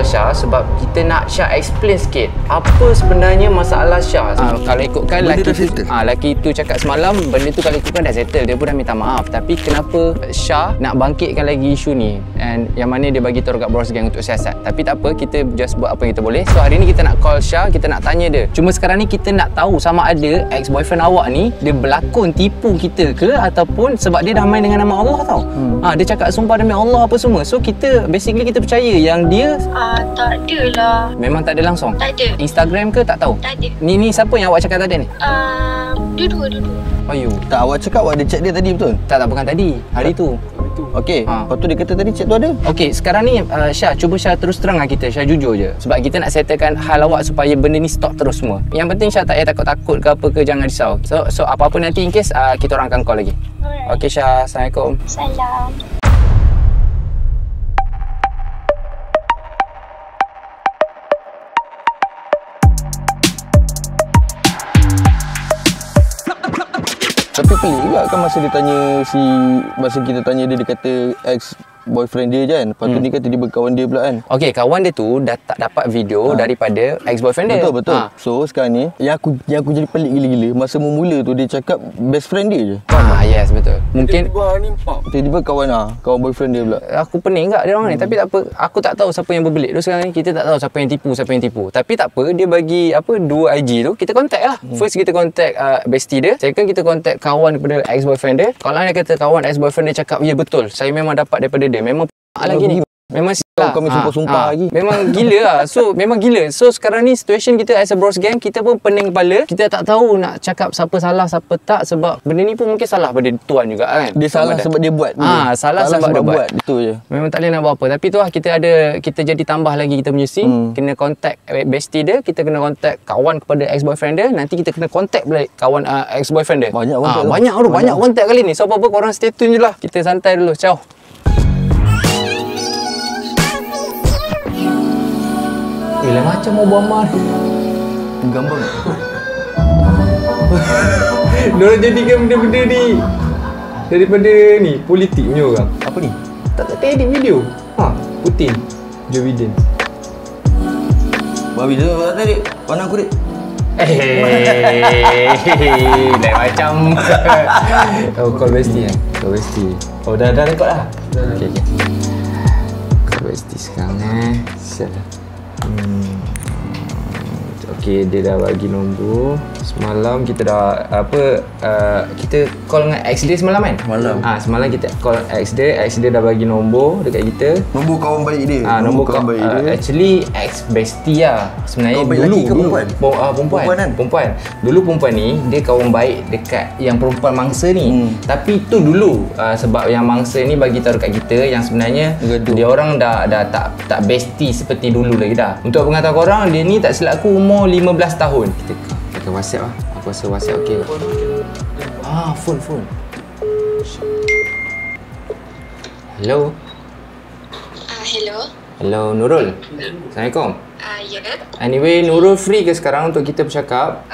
Syah sebab kita nak Syah explain sikit apa sebenarnya masalah Syah. Kalau ikutkan lelaki tu cakap semalam, benda tu kalau ikutkan dah settle, dia pun dah minta maaf. Tapi kenapa Syah nak bangkitkan lagi isu ni, and yang mana dia bagi tahu kat Bros Gang untuk siasat. Tapi tak apa, kita just buat apa yang kita boleh. So hari ni kita nak call Syah, kita nak tanya dia. Cuma sekarang ni kita nak tahu sama ada ex-boyfriend awak ni dia berlakon tipu kita ke, ataupun sebab dia dah main dengan nama Allah tau. Dia cakap sumpah demi Allah apa semua. So kita basically kita percaya yang dia tak ada lah. Memang tak ada langsung? Tak ada. Instagram ke tak tahu? Tak ada. Ni siapa yang awak cakap tadi ni? Dua-dua. Ayu. Tak, awak cakap awak ada chat dia tadi betul? Tak, bukan tadi. Hari tu. Okey, lepas tu dia kata tadi chat tu ada. Okey, sekarang ni Syah, cuba Syah terus terang dengan kita. Syah jujur je. Sebab kita nak settlekan hal awak supaya benda ni stop terus semua. Yang penting Syah tak payah takut-takut ke apa ke, jangan risau. So apa-apa nanti in case kita orang akan call lagi. Okey Syah, Assalamualaikum. Salam. Tapi pelik juga kan masa kita tanya dia kata ex boyfriend dia je kan. Lepas tu ni kata dia berkawan dia pula kan. Okey, kawan dia tu dah tak dapat video daripada ex-boyfriend dia. Betul. So sekarang ni yang aku jadi pelik gila-gila, masa mula tu dia cakap best friend dia je. Yes, betul. Mungkin tiba-tiba kawan boyfriend dia pula. Aku pening kat dia orang ni. Tapi tak apa, aku tak tahu siapa yang berbelit tu sekarang ni. Kita tak tahu siapa yang tipu. Tapi tak apa, dia bagi dua IG tu, kita contact lah. First kita contact bestie dia. Second kita contact kawan daripada ex-boyfriend dia. Kalau dia kata kawan ex-boyfriend dia cakap, ya betul, saya memang dapat daripada dia. Memang lagi ni. Memang sial. Kami sumpah-sumpah lagi. Memang gila lah. So memang gila. So sekarang ni situation kita as a Bros Gang, kita pun pening kepala. Kita tak tahu nak cakap siapa salah siapa tak, sebab benda ni pun mungkin salah pada tuan juga kan. Dia salah sebab dia buat. Salah sebab dia buat. Itu je. Memang tak boleh nak buat apa. Tapi tu lah, kita jadi tambah lagi kita punya scene. Kena contact bestie dia, kita kena contact kawan kepada ex-boyfriend dia. Nanti kita kena contact balik kawan ex-boyfriend dia. Banyak contact kali ni. So apa-apa korang stay tune je lah. Kita santai dulu. Ciao. Lah macam Obama ni. Gambar. Diorang jadikan benda-benda ni daripada ni politik punya orang. Apa ni? Tak edit video. Putin, Joe Biden. Babi tu tadi warna aku dik. Lain macam. Call bestie kan? Call bestie. Dah rekod lah. Okay. Call bestie sekarang Siap dah. Okey, dia dah bagi nombor. Semalam kita dah kita call dengan ex dia semalam kan? Semalam kita call ex dia dah bagi nombor dekat kita. Nombor kawan baik dia. Nombor kawan baik dia. Actually ex bestie lah. Sebenarnya kawan baik dulu lelaki ke perempuan? Perempuan. Dulu perempuan ni dia kawan baik dekat yang perempuan mangsa ni. Tapi tu dulu sebab yang mangsa ni bagi tahu dekat kita yang sebenarnya dia orang dah tak bestie seperti dulu lagi dah. Untuk pengetahuan korang, dia ni tak silap aku umur 15 tahun. Kita pakai WhatsApp lah. Aku rasa WhatsApp okey. Phone. Hello. Hello, Nurul. Assalamualaikum. Ya. Anyway, Nurul free ke sekarang untuk kita bercakap?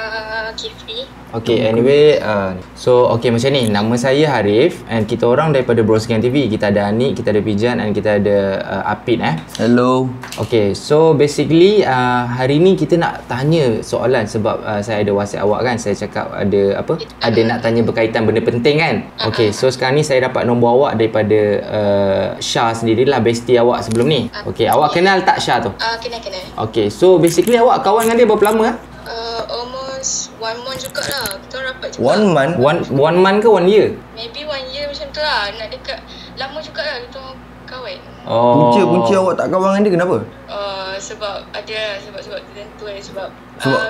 Free. Okay, anyway, macam ni. Nama saya Harif and kita orang daripada Bros Gang TV. Kita ada Anik, kita ada Pijan and kita ada Apit Hello. Okay, so basically hari ni kita nak tanya soalan sebab saya ada WhatsApp awak kan. Saya cakap ada nak tanya berkaitan benda penting kan. Okay, so sekarang ni saya dapat nombor awak daripada Syah sendirilah, bestie awak sebelum ni. Okay, awak kenal tak Syah tu? Kenal. Okay, so basically awak kawan dengan dia berapa lama? Almost 1 month jugalah. Kita rapat juga. 1 month? One month ke 1 year? Maybe 1 year macam tu lah. Nak dekat lama jugalah kita kawan. Punca awak tak kawan dengan dia kenapa? Sebab ada sebab tertentu ada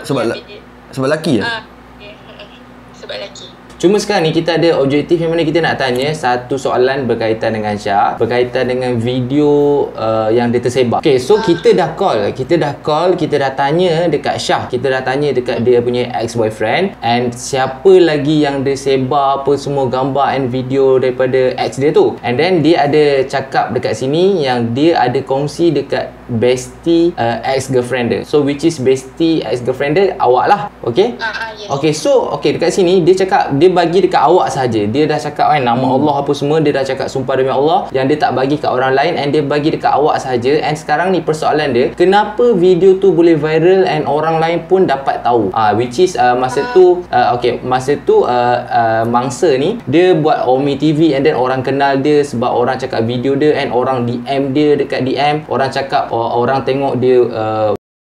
sebab lelaki sebab lelaki. Cuma sekarang ni kita ada objektif yang mana kita nak tanya satu soalan berkaitan dengan Syah, berkaitan dengan video yang dia tersebar. Okay, so kita dah call, kita dah tanya dekat Syah, kita dah tanya dekat dia punya ex-boyfriend and siapa lagi yang dia sebar apa semua gambar and video daripada ex dia tu. And then dia ada cakap dekat sini yang dia ada kongsi dekat bestie ex-girlfriend dia. So which is bestie ex-girlfriend dia awak lah. Okay? Yes. Okay, so dekat sini dia cakap dia bagi dekat awak saja. Dia dah cakap kan nama Allah apa semua, dia dah cakap sumpah demi Allah yang dia tak bagi kat orang lain, and dia bagi dekat awak saja. And sekarang ni persoalan dia, kenapa video tu boleh viral and orang lain pun dapat tahu. Which is masa tu mangsa ni dia buat Omi TV, and then orang kenal dia sebab orang cakap video dia, and orang DM dia dekat DM, orang cakap orang tengok dia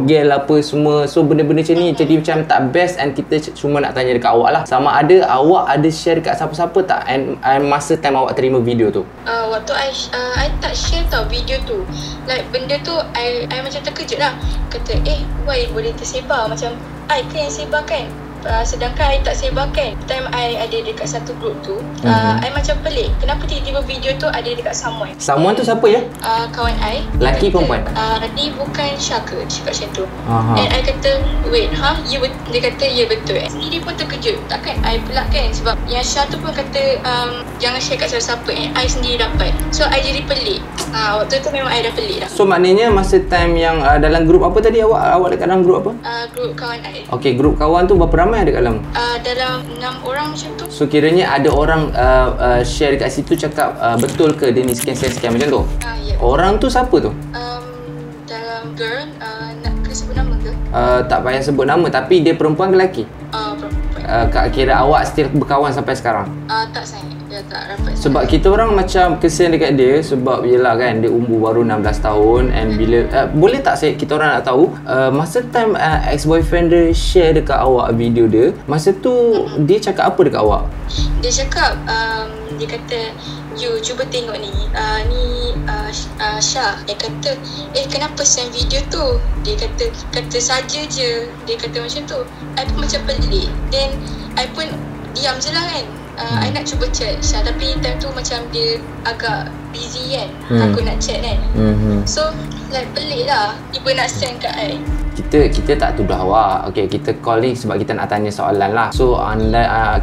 gel apa semua. So benda-benda macam ni jadi macam tak best, and kita cuma nak tanya dekat awak lah, sama ada awak ada share dekat siapa-siapa tak, and masa time awak terima video tu? Waktu I tak share tau video tu. Like benda tu I macam terkejut lah. Kata why boleh tersebar, macam I ke yang sebar kan, sedangkan I tak sebarkan. Time I ada dekat satu group tu, I macam pelik, kenapa tiba-tiba video tu ada dekat someone. Someone tu siapa ya? Kawan I. Lelaki perempuan? Dia bukan Syah ke, cakap macam tu. And I kata, wait, dia kata ya betul. Sendiri pun terkejut, takkan I pula kan, sebab yang Syah tu pun kata jangan share kat siapa-siapa, and I sendiri dapat. So I jadi pelik. Waktu tu memang I dah pelik dah. So maknanya masa time yang dalam grup apa tadi, awak dekat dalam grup apa? Grup kawan I. Okay, grup kawan tu berapa ramai ada kat dalam? Dalam 6 orang macam tu. So kiranya ada orang share dekat situ cakap betul ke dia ni sekian-sekian macam tu? Ya. Orang tu siapa tu? Dalam girl, nak ke sebut nama ke? Tak payah sebut nama, tapi dia perempuan ke lelaki? Perempuan. Kira awak still berkawan sampai sekarang? Tak sayang, dia tak rapat. Sebab kita orang macam kesian dekat dia, sebab yelah kan dia umur baru 16 tahun, and bila boleh tak kita orang nak tahu masa time ex-boyfriend dia share dekat awak video dia, masa tu dia cakap apa dekat awak? Dia cakap dia kata, you cuba tengok ni, Syah. Dia kata, kenapa send video tu? Dia kata saja je. Dia kata macam tu. I pun macam pelik. Then I pun diam je lah kan. I nak cuba chat Syah, tapi time tu macam dia agak busy kan. Aku nak chat kan. So like pelik lah, tiba nak send kat I. Kita tak tuduh awak. Okay, kita call ni sebab kita nak tanya soalan lah. So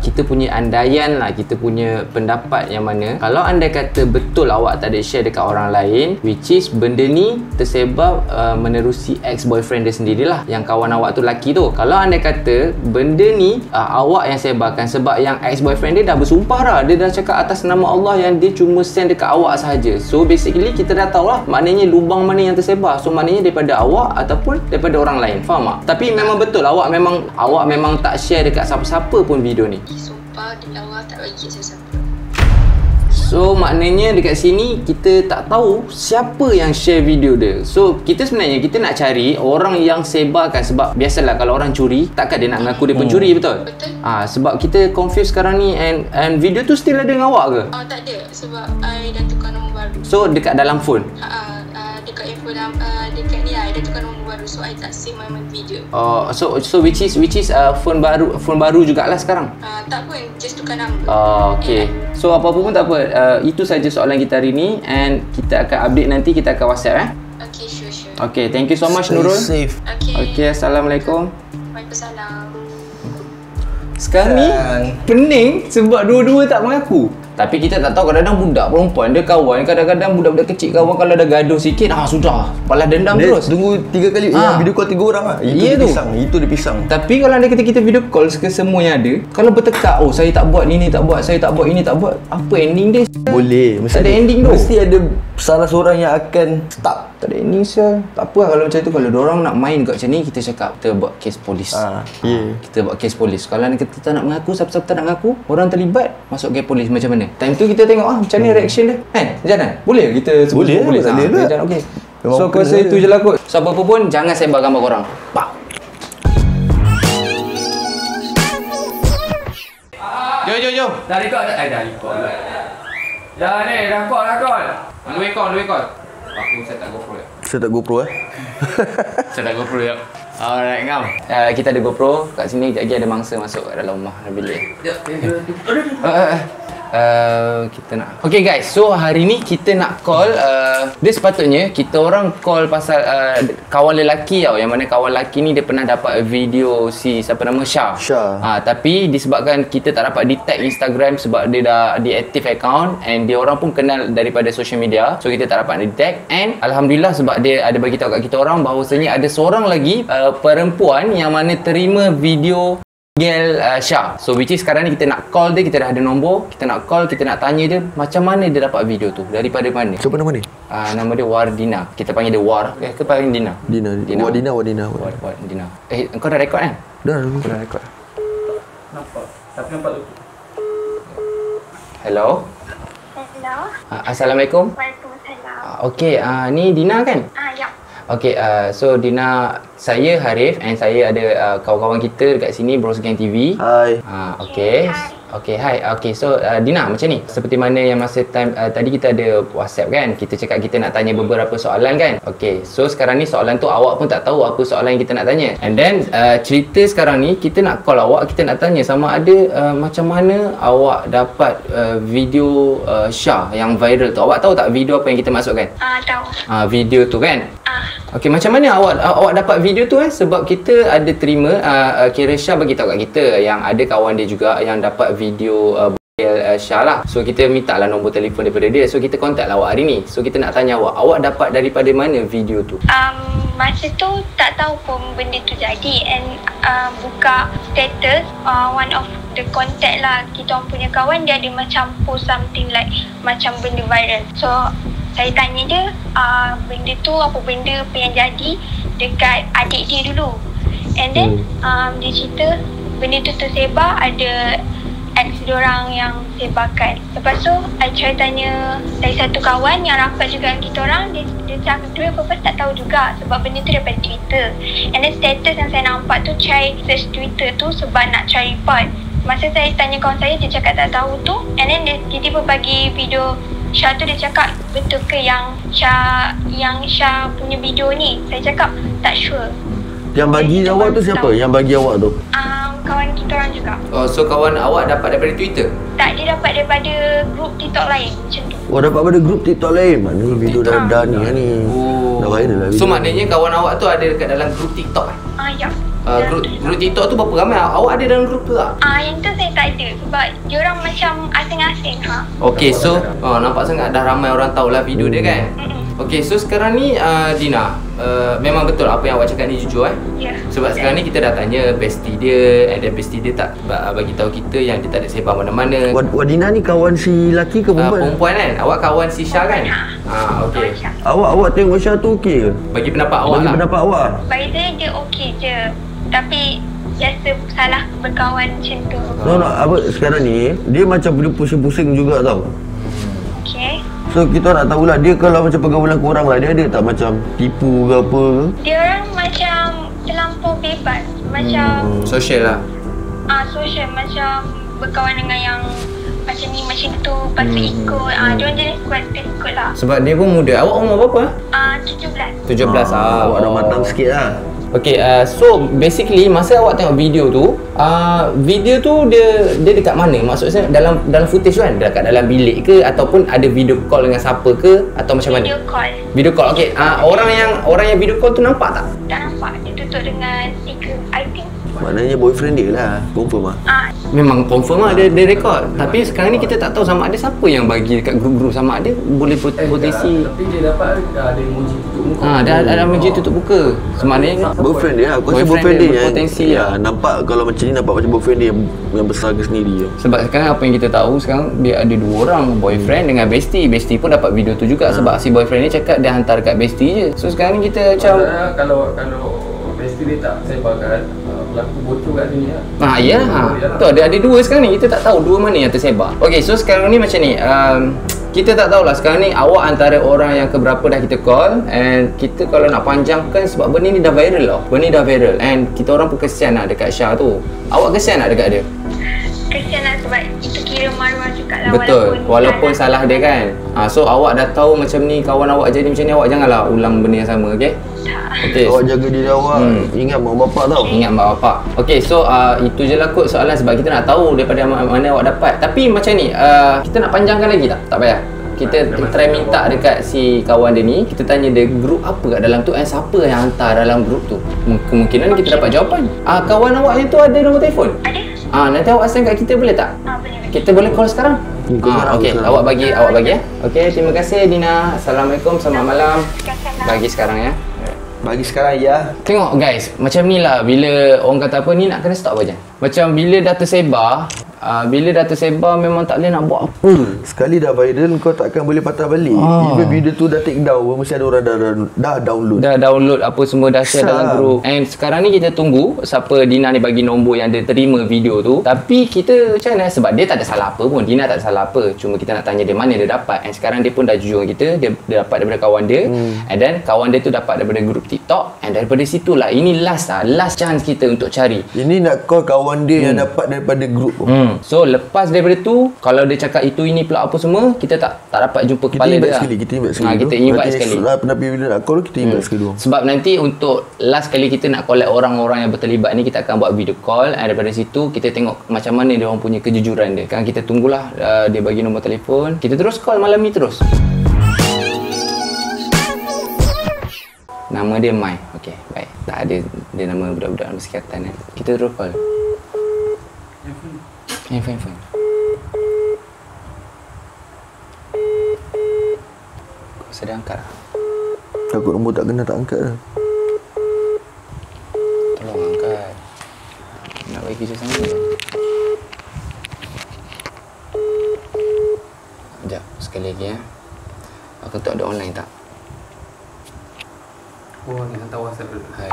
kita punya andaian lah, kita punya pendapat yang mana, kalau anda kata betul awak tak ada share dekat orang lain, which is benda ni tersebar menerusi ex-boyfriend dia sendirilah, yang kawan awak tu lelaki tu. Kalau anda kata benda ni awak yang sebarkan, sebab yang ex-boyfriend dia dah bersumpah dah, dia dah cakap atas nama Allah yang dia cuma send dekat awak sahaja. So basically kita dah tahu lah maknanya lubang mana yang tersebar. So maknanya daripada awak ataupun daripada orang lain, faham tak? Tapi memang betul awak memang tak share dekat siapa-siapa pun video ni. Sumpah demi Allah tak bagi siapa-siapa. So maknanya dekat sini kita tak tahu siapa yang share video dia. So kita sebenarnya kita nak cari orang yang sebarkan, sebab biasalah kalau orang curi takkan dia nak mengaku dia pencuri, betul? Betul. Sebab kita confused sekarang ni, and video tu still ada dengan awak ke? Tak ada, sebab I dah tukar nombor baru. So dekat dalam phone? Dekat info dekat ni I dah tukar nombor baru, so I tak save my video. So which is phone baru jugalah sekarang? Tak pun, just tukar nombor. Okay. So apa-apa pun tak apa. Itu saja soalan kita hari ni, and kita akan update nanti, kita akan WhatsApp Okay, sure. Okay, thank you so much Nurul. Stay safe. Okay, Assalamualaikum. Waalaikumsalam. Sekarang ni pening sebab dua-dua tak mengaku. Tapi kita tak tahu, kadang-kadang budak perempuan dia kawan, kadang-kadang budak-budak kecil kawan, kalau dah gaduh sikit sudah balas dendam dia terus. Tunggu 3 kali yang video call 3 orang lah. Itu dia pisang. Tapi kalau ada kita video call ke semua yang ada, kalau bertekak, saya tak buat ini, tak buat, saya tak buat ini, tak buat, apa ending dia? Boleh, mesti ada ending tu. Mesti ada salah seorang yang akan stuck. Tak ada ending sel. Tak apa kalau macam tu. Kalau diorang nak main kat macam ni, kita cakap kita buat kes polis. Kita buat kes polis. Kalau kita tak nak mengaku, siapa-siapa tak nak mengaku, orang terlibat, masuk kes polis macam mana? Time tu kita tengok macam ni reaction dia. Kan? Jangan. Boleh kita sebut polis. Jangan okey. So aku rasa itu je lah kot. So apa-apa pun jangan sebar gambar korang. Pak. Jom. Dah record dah? Dah record lah. Dah ni, dah call. Dua call. Aku set tak GoPro ya. Set tak GoPro ya. Alright, ngam. Kita ada GoPro kat sini, kejap lagi ada mangsa masuk kat dalam rumah bilik. Kita nak okay guys, so hari ni kita nak call dia sepatutnya kita orang call pasal kawan lelaki tau, yang mana kawan lelaki ni dia pernah dapat video si siapa nama Syah. Tapi disebabkan kita tak dapat detect Instagram sebab dia dah deactive account, and dia orang pun kenal daripada social media, so kita tak dapat detect. And Alhamdulillah sebab dia ada bagi tahu kat kita orang bahawasanya ada seorang lagi perempuan yang mana terima video Gel Syah. So which is sekarang ni kita nak call dia, kita dah ada nombor, kita nak call, kita nak tanya dia macam mana dia dapat video tu, daripada mana. Siapa nama ni? Nama dia Wardina. Kita panggil dia War ke panggil Dina? Dina. Wardina. Dina. Kau dah rekod kan? Dah. Kau dah rekod. Nampak. Tapi nampak tu. Hello. Hello. Assalamualaikum. Waalaikumsalam. Okey, ni Dina kan? Ya. Okey, so Dina, saya Harif and saya ada kawan-kawan kita dekat sini, Bros Gang TV. Hai. Okey. Okey, hai. Okey, so Dina macam ni. Seperti mana yang masa time tadi kita ada WhatsApp kan? Kita cakap kita nak tanya beberapa soalan kan? Okey, so sekarang ni soalan tu awak pun tak tahu apa soalan yang kita nak tanya. And then cerita sekarang ni kita nak call awak, kita nak tanya sama ada macam mana awak dapat video Syah yang viral tu. Awak tahu tak video apa yang kita masukkan? Tahu. Video tu kan? Okey, macam mana awak dapat video tu sebab kita ada terima kira Syah bagi tahu kat kita yang ada kawan dia juga yang dapat video Syah lah. So kita minta lah nombor telefon daripada dia. So kita contact lah awak hari ni. So kita nak tanya awak dapat daripada mana video tu? Masa tu tak tahu pun benda tu jadi and buka status one of the contact lah, kita orang punya kawan dia ada macam post something like macam benda viral. So saya tanya dia benda tu apa benda apa yang jadi dekat adik dia dulu. And then dia cerita benda tu tersebar, ada ex diorang yang sebarkan. Lepas tu I try tanya dari satu kawan yang rapat juga dengan kita orang, dia cakap dia purpose tak tahu juga sebab benda tu daripada Twitter. And then status yang saya nampak tu try search Twitter tu sebab nak try report. Masa saya tanya kawan saya, dia cakap tak tahu tu. And then dia tiba-tiba bagi video Syah tu, dia cakap betul ke yang Syah punya video ni? Saya cakap tak sure. Yang bagi awak tu siapa? Yang bagi awak tu? Kawan kita orang juga. Oh, so kawan awak dapat daripada Twitter? Tak, dia dapat daripada grup TikTok lain macam tu. Oh, dapat pada grup TikTok lain. Mana video dah ni kan ni. Dah viral lah. So maknanya kawan awak tu ada dekat dalam grup TikTok Ya. Grup TikTok tu berapa ramai? Awak ada dalam grup tu tak? Yang tu saya tak ada sebab diorang macam asing-asing Okey, so nampak sangat dah ramai orang tahulah video dia kan? Okey, so sekarang ni Dina, memang betul apa yang awak cakap ni jujur Ya. Sebab sekarang ni kita dah tanya bestie dia, and then bestie dia tak bagi tahu kita yang dia tak ada sebar mana-mana. Wadina ni kawan si laki ke perempuan? Perempuan kan? Awak kawan si Syah kan? Okey. Awak tengok Syah tu okey ke? Bagi pendapat awak lah. Pendapat awak? Bagi saya dia okey je. Tapi biasa salah berkawan macam tu. Apa sekarang ni dia macam dia pusing-pusing juga tau. Okey. So kita nak tahulah dia kalau macam pergaulan korang lah, dia ada tak macam tipu ke apa ke? Dia orang macam terlampau bebas. Macam Social lah. social, macam berkawan dengan yang macam ni macam tu, lepas tu ikut. Dia orang jenis ikut lah. Sebab dia pun muda. Awak umur berapa? 17. 17. Awak dah matang sikit lah. Okay, so basically masa awak tengok video tu, video tu dia dekat mana? Maksudnya dalam footage tu kan, dekat dalam bilik ke ataupun ada video call dengan siapa ke atau macam mana? Video call. Video call. Okay, orang yang video call tu nampak tak? Tak nampak, dia tutup dengan stiker, I think. Maknanya boyfriend dia lah, confirm lah. Memang confirm lah dia rekod. Tapi sekarang ni kita tak tahu sama ada siapa yang bagi dekat grup-grup, sama ada boleh potensi. Tapi dia dapat ada emoji tutup muka. Ada emoji tutup muka. Sebenarnya Boyfriend dia lah, aku rasa boyfriend dia berpotensi yang nampak kalau macam ni, nampak macam boyfriend dia yang besar ke sendiri. Sebab sekarang apa yang kita tahu sekarang, dia ada 2 orang, boyfriend dengan bestie. Bestie pun dapat video tu juga sebab si boyfriend ni cakap dia hantar dekat bestie je. So sekarang ni kita macam kalau bestie dia tak sebarkan, berlaku bocor kat sini lah. Iyalah. Tu ada 2 sekarang ni, kita tak tahu 2 mana yang tersebar. Okey, so sekarang ni macam ni, kita tak tahulah sekarang ni awak antara orang yang keberapa dah kita call, and kita kalau nak panjangkan sebab benda ni dah viral tau. Benda ni dah viral and kita orang pun kesian nak dekat Syah tu. Awak kesian nak dekat dia? Kesian lah sebab itu kira maruah juga lah. Betul, walaupun salah dia kan. So awak dah tahu macam ni, kawan awak jadi macam ni, awak janganlah ulang benda yang sama, okey? Okay. Awak jaga diri awak, ingat mak bapak tau. Ingat mak bapak. Okey, so itu je lah kot soalan sebab kita nak tahu daripada mana awak dapat. Tapi macam ni, kita nak panjangkan lagi tak? Tak payah. Kita try minta dekat si kawan dia ni, kita tanya dia grup apa kat dalam tu, siapa yang hantar dalam grup tu. Kemungkinan kita dapat jawapan. Kawan awak yang tu ada nombor telefon? Ada. Nanti awak send kat kita boleh tak? Boleh. Kita boleh call sekarang? Okey, awak bagi ya. Okey, terima kasih Dina. Assalamualaikum, selamat malam. Bagi sekarang ya. Bagi sekarang ya. Tengok guys, macam ni lah bila orang kata apa ni nak kena stop aja. Macam bila dah tersebar, memang tak boleh nak buat apa. Sekali dah viral kau takkan boleh patah balik. Even video tu dah take down, mesti ada orang dah download. Dah download apa semua, dah share dalam grup. And sekarang ni kita tunggu siapa Dina ni bagi nombor yang dia terima video tu. Tapi kita macam mana, sebab dia tak ada salah apa pun. Dina tak ada salah apa. Cuma kita nak tanya dia mana dia dapat. And sekarang dia pun dah jujur dengan kita, dia dapat daripada kawan dia. And then kawan dia tu dapat daripada grup TikTok. And daripada situlah, ini last chance kita untuk cari. Ini nak call kawan dia yang dapat daripada grup. So lepas daripada tu, kalau dia cakap itu ini pula apa semua, kita tak dapat jumpa kepala dia lah. Kita invite sekali. Kita invite sekali. Pernah bila nak call kita invite sekali. Sebab nanti untuk last kali kita nak collect orang-orang yang berterlibat ni, kita akan buat video call. And daripada situ kita tengok macam mana dia orang punya kejujuran dia. Kan kita tunggulah dia bagi nombor telefon. Kita terus call malam ni terus. Nama dia Mai. Okey, baik. Tak ada dia nama budak-budak bersikatan kan. Kita terus call. Handphone. Kau sedang angkat lah. Takut nombor tak kena, tak angkat lah. Tolong angkat. Nak bagi kerja sama je. Sekejap, sekali lagi ya. Aku tak ada online tak? Oh, ni hantar WhatsApp dulu. Hai.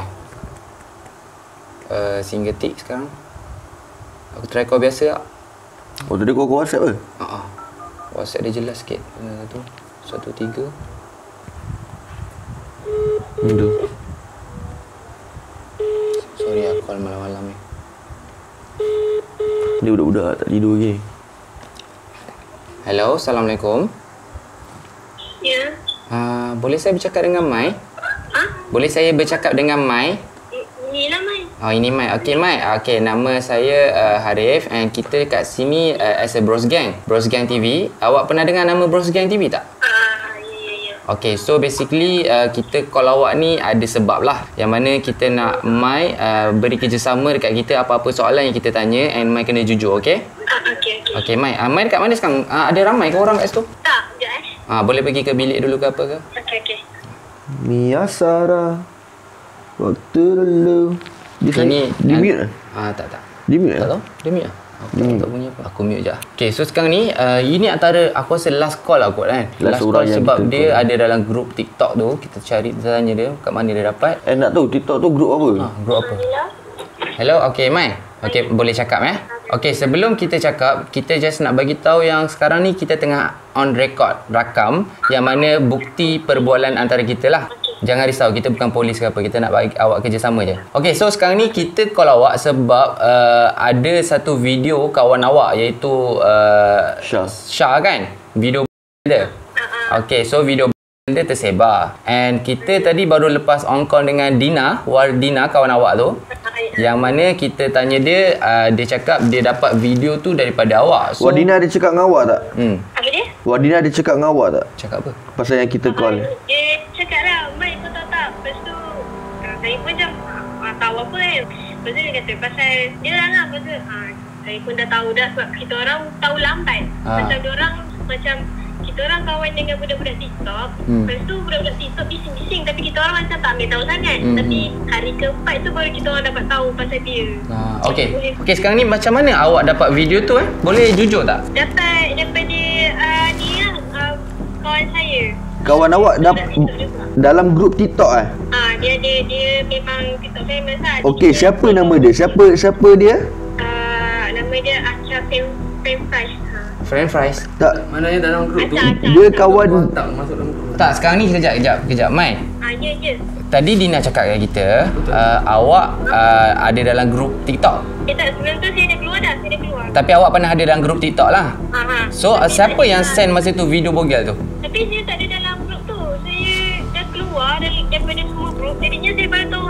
Singetik sekarang. Aku try call biasa tak? Oh, tadi kau WhatsApp ke? WhatsApp dia jelas sikit. Tu 13. Tu. Sorry aku call malam-malam ni. Dia budak-budak tak tidur lagi. Hello, Assalamualaikum. Ya. Boleh saya bercakap dengan Mai? Boleh saya bercakap dengan Mai? Inilah Mai. Oh, ini Mai. Okey, Mai. Okey, nama saya Harif and kita kat sini as a Bros Gang TV. Awak pernah dengar nama Bros Gang TV tak? Ya. Okay, so basically kita call awak ni ada sebab lah. Yang mana kita nak Mai beri kerjasama dekat kita apa-apa soalan yang kita tanya. And Mai kena jujur, okay? Okey. Okay, Mai. Mai dekat mana sekarang? Ada ramai ke orang kat situ? Tak, sekejap Boleh pergi ke bilik dulu ke apa ke? Okey. Mia Sarah, waktu dulu. Ini Dia mute lah? Tak. Dia mute Tak lah? tahu? Dia mute lah? Aku tak bunyi apa. Aku mute je lah. Okay, so sekarang ni ini antara aku rasa last call lah kot kan. Last call sebab dia ada dalam grup TikTok tu. Kita cari, kita tanya dia kat mana dia dapat. Nak tahu TikTok tu grup apa? Grup apa? Hello, okay Mai. Okay, boleh cakap Okay, sebelum kita cakap, kita just nak bagi tahu yang sekarang ni kita tengah on record, rakam yang mana bukti perbualan antara kita lah. Jangan risau, kita bukan polis ke apa. Kita nak bagi awak kerjasama je. Okay, so sekarang ni kita call awak sebab ada satu video kawan awak iaitu Syah kan? Video dia. Okay, so video dia tersebar. And kita tadi baru lepas on call dengan Dina, Wardina kawan awak tu. Yang mana kita tanya dia, dia cakap dia dapat video tu daripada awak. So, Wardina ada cakap dengan awak tak? Apa dia? Wardina ada cakap dengan awak tak? Cakap apa? Pasal yang kita call. Dia cakap lah, Mai kau tahu tak? Lepas tu saya pun macam tahu apa kan. Lepas tu dia kata pasal dia orang lah. Lepas tu saya pun dah tahu dah sebab kita orang tahu lambat. Macam diorang macam kita orang kawan dengan budak-budak TikTok. Lepas tu budak-budak TikTok bising-bising tapi kita orang macam tak ambil tahu sangat. Tapi hari keempat tu baru kita orang dapat tahu pasal dia. Okay, sekarang ni macam mana awak dapat video tu Boleh jujur tak? Dapat daripada dia kawan saya. Kawan awak dalam grup TikTok Dia memang TikTok famous lah. Okey, siapa nama dia? Siapa dia? Nama dia Acha Femfresh. Friend fries? Tak. Mananya dalam grup tu? Dia kawan. Tak masuk dalam grup. Tak, sekarang ni kejap Mai. Ya. Tadi Dina cakap dengan kita awak ada dalam grup TikTok. Tak, sebelum tu saya dah keluar dah. Tapi awak pernah ada dalam grup TikTok lah. So siapa yang send masa tu video bogel tu? Tapi saya tak ada dalam grup tu. Saya dah keluar daripada semua grup. Jadinya saya baru tahu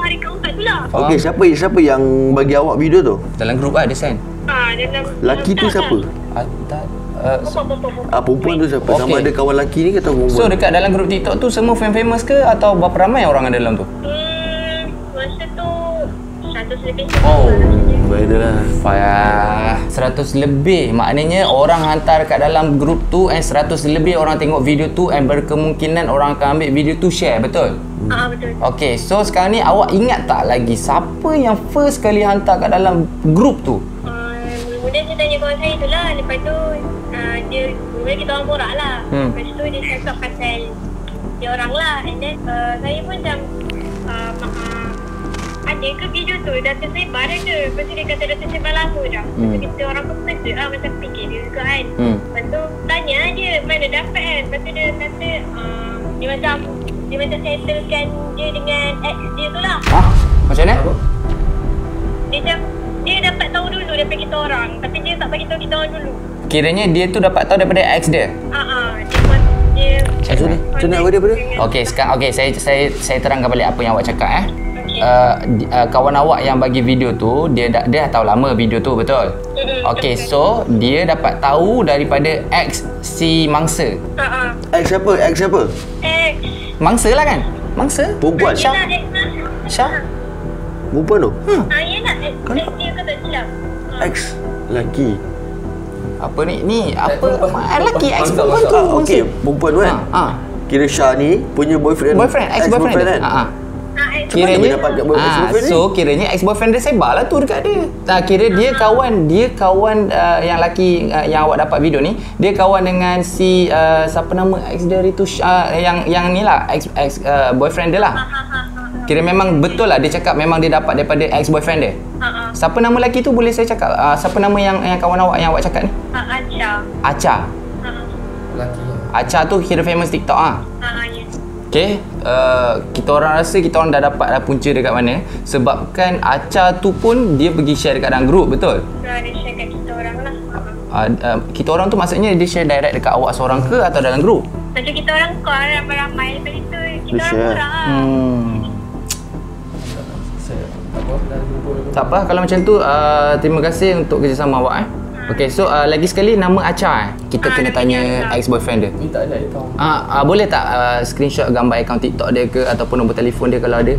hari keempat pula. Okey, siapa yang bagi awak video tu? Dalam grup dia send. Laki tu siapa? Perempuan tu siapa? Okey. Sama ada kawan laki ni ke atau perempuan? So dekat dalam grup TikTok tu semua famous ke atau berapa ramai orang ada dalam tu? Masa tu 100 lebih. Oh, Baik dah. Payah 100 lebih. Maknanya orang hantar kat dalam grup tu and 100 lebih orang tengok video tu and berkemungkinan orang akan ambil video tu share, betul? Betul. Okay, so sekarang ni awak ingat tak lagi siapa yang first kali hantar kat dalam grup tu? Mula-mula saya tanya kawan saya tu lah. Lepas tu dia mula kita orang borak lah. Lepas tu dia cakap pasal dia orang lah. And then saya pun macam ada ke video tu data sebar ada. Lepas tu dia kata data sebar lama dah. Lepas tu kita orang pun kena lah macam fikir dia juga kan. Lepas tu tanya dia mana dapat kan. Lepas tu dia kata dia macam settlekan dia dengan ex dia tu lah. Macam mana? Dia dapat tahu dulu daripada kita orang. Tapi dia tak bagi tahu kita orang dulu. Kiranya dia tu dapat tahu daripada ex dia? Dia Macam mana apa dia? Okey, sekarang saya terangkan balik apa yang awak cakap kawan awak yang bagi video tu dia dah tahu lama video tu, betul? Okey, so dia dapat tahu daripada ex si mangsa. Ex siapa? Ex. Mangsa lah kan? Mangsa? Perempuan? Syah? Perempuan tu? Yelah, ex dia ke tak silap. Ex lelaki. Apa ni? Apa? Lelaki ex perempuan tu. Okey, perempuan tu kan? Kira Syah ni punya boyfriend. Ex-boyfriend kan? Kiranya dapat ex-boyfriend ni? so kiranya ex-boyfriend dia sebar lah tu dekat dia. Kira dia kawan yang lelaki yang awak dapat video ni, dia kawan dengan si siapa nama ex dia itu yang ni lah, ex boyfriend dia lah. Kira memang betul lah dia cakap memang dia dapat daripada ex-boyfriend dia. Siapa nama lelaki tu boleh saya cakap? Siapa nama yang kawan awak yang awak cakap ni? Acha. Lelaki. Acha tu kira famous TikTok Okay, kita orang rasa kita orang dah dapat punca dekat mana sebabkan Acha tu pun dia pergi share dekat dalam grup, betul? Dia share kat kita orang lah. Kita orang tu maksudnya dia share direct dekat awak seorang ke atau dalam grup? Lepas tu kita orang call ramai-ramai. Lepas tu kita orang borak lah. Tak apa, kalau macam tu terima kasih untuk kerjasama awak Okay, so lagi sekali nama Acha kita kena tanya ex-boyfriend dia. Ni tak ada account. Boleh tak screenshot gambar akaun TikTok dia ke ataupun nombor telefon dia kalau ada?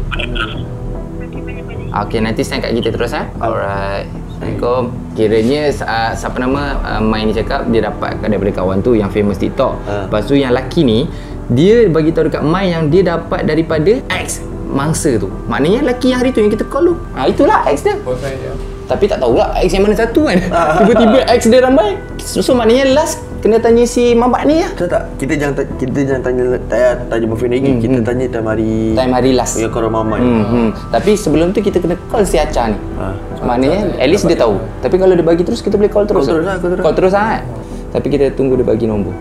Okay, nanti send kat kita terus Alright. Assalamualaikum. Kiranya siapa nama Mai ni cakap dia dapat daripada kawan tu yang famous TikTok. Lepas tu yang lelaki ni dia bagi tahu dekat Mai yang dia dapat daripada ex mangsa tu. Maknanya lelaki yang hari tu yang kita call tu. Itulah ex dia. Boyfriend dia. Tapi tak tahulah ex yang mana satu kan. Tiba-tiba ex dia ramai. So maknanya last kena tanya si mamak ni lah. Tak. Kita jangan tanya boyfriend lagi. Kita tanya time hari last. Yang korang mamak. Tapi sebelum tu kita kena call si Acha ni. Maknanya at least dia tahu. Tapi kalau dia bagi terus kita boleh call terus. Call terus kan. Tapi kita tunggu dia bagi nombor.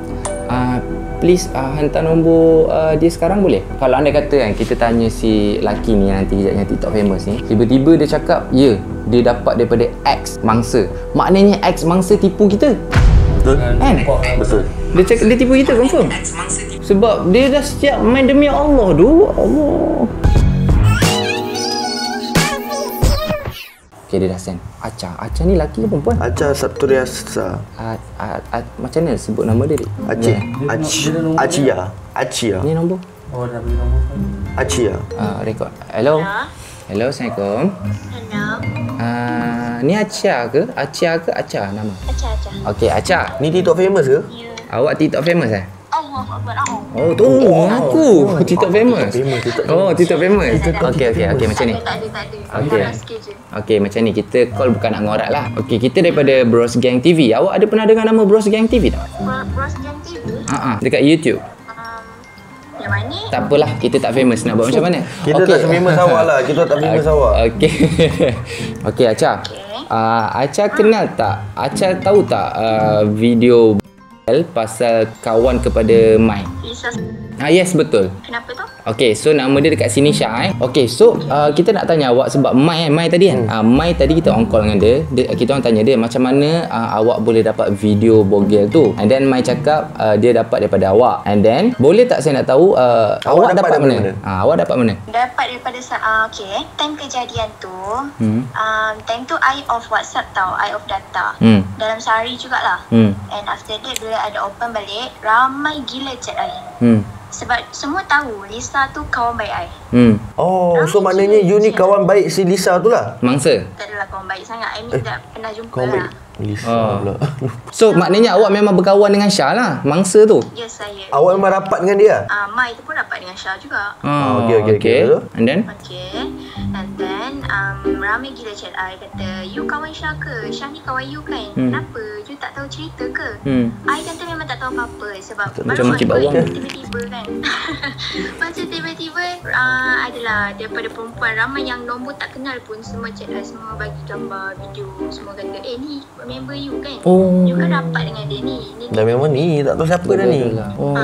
Please hantar nombor dia sekarang boleh? Kalau anda kata kan kita tanya si lelaki ni nanti kejap yang TikTok famous ni, tiba-tiba dia cakap dia dapat daripada ex mangsa. Maknanya ex mangsa tipu kita. Betul? Kan? Betul. Dia tipu kita confirm. Sebab dia dah siap main demi Allah tu. Allah. Okay, dia dah send. Acha ni lelaki ke perempuan? Acha Sabturiasa. Macam mana sebut nama dia? Achia. Ni nombor? Oh, dah bagi nombor. Achia. Record. Hello. Hello, Assalamualaikum. Hello. Ni Acha ke? Acha nama? Acha. Okey, Acha. Ni TikTok famous ke? Ya. Awak TikTok famous Allah Akbar. Oh, tu aku. TikTok famous. Oh, TikTok famous. Okey, macam ni. Tak ada. Okey, macam ni. Kita call bukan nak ngorat lah. Okey, kita daripada Bros Gang TV. Awak ada pernah dengar nama Bros Gang TV tak? Bros Gang TV? Dekat YouTube. Yang mana? Tak apalah, kita tak famous. Nak buat macam mana? Kita tak famous awak lah. Kita tak famous awak. Okey. Okey, Acha. Acha kenal tak? Acha tahu tak video pasal kawan kepada Mai? Yes, betul. Kenapa tu? Okey, so nama dia dekat sini Syah Okey, so kita nak tanya awak sebab Mai tadi kan. Mai tadi kita on call dengan dia. Kita orang tanya dia macam mana awak boleh dapat video bogel tu. And then Mai cakap dia dapat daripada awak. And then boleh tak saya nak tahu awak dapat mana? Awak dapat mana? Dapat daripada time kejadian tu. Time tu I off WhatsApp tau, I off data. Dalam sehari jugalah. And after that bila ada open balik, ramai gila chat I. Sebab semua tahu Lisa tu kawan baik I. Oh, so maknanya you ni kawan baik si Lisa tu lah? Mangsa? Tak adalah kawan baik sangat. I ni tak pernah jumpa Kawan baik? lah. Lisa pula. So maknanya awak memang berkawan dengan Syah lah, mangsa tu? Ya, saya. Awak memang rapat dengan dia? Mai tu pun rapat dengan Syah juga. Okey. And then? Okay. And then ramai gila chat I kata, you kawan Syah ke? Syah ni kawan you kan? Kenapa? You tak tahu cerita ke? I kata memang tak tahu apa-apa sebab Macam makcik bawang. tiba-tiba kan. Macam tiba-tiba adalah daripada perempuan ramai yang nombor tak kenal pun semua chat I, semua bagi gambar, video, semua kata ni member you kan? You kan rapat dengan dia ni. Dah memang ni, tak tahu siapa dah ni.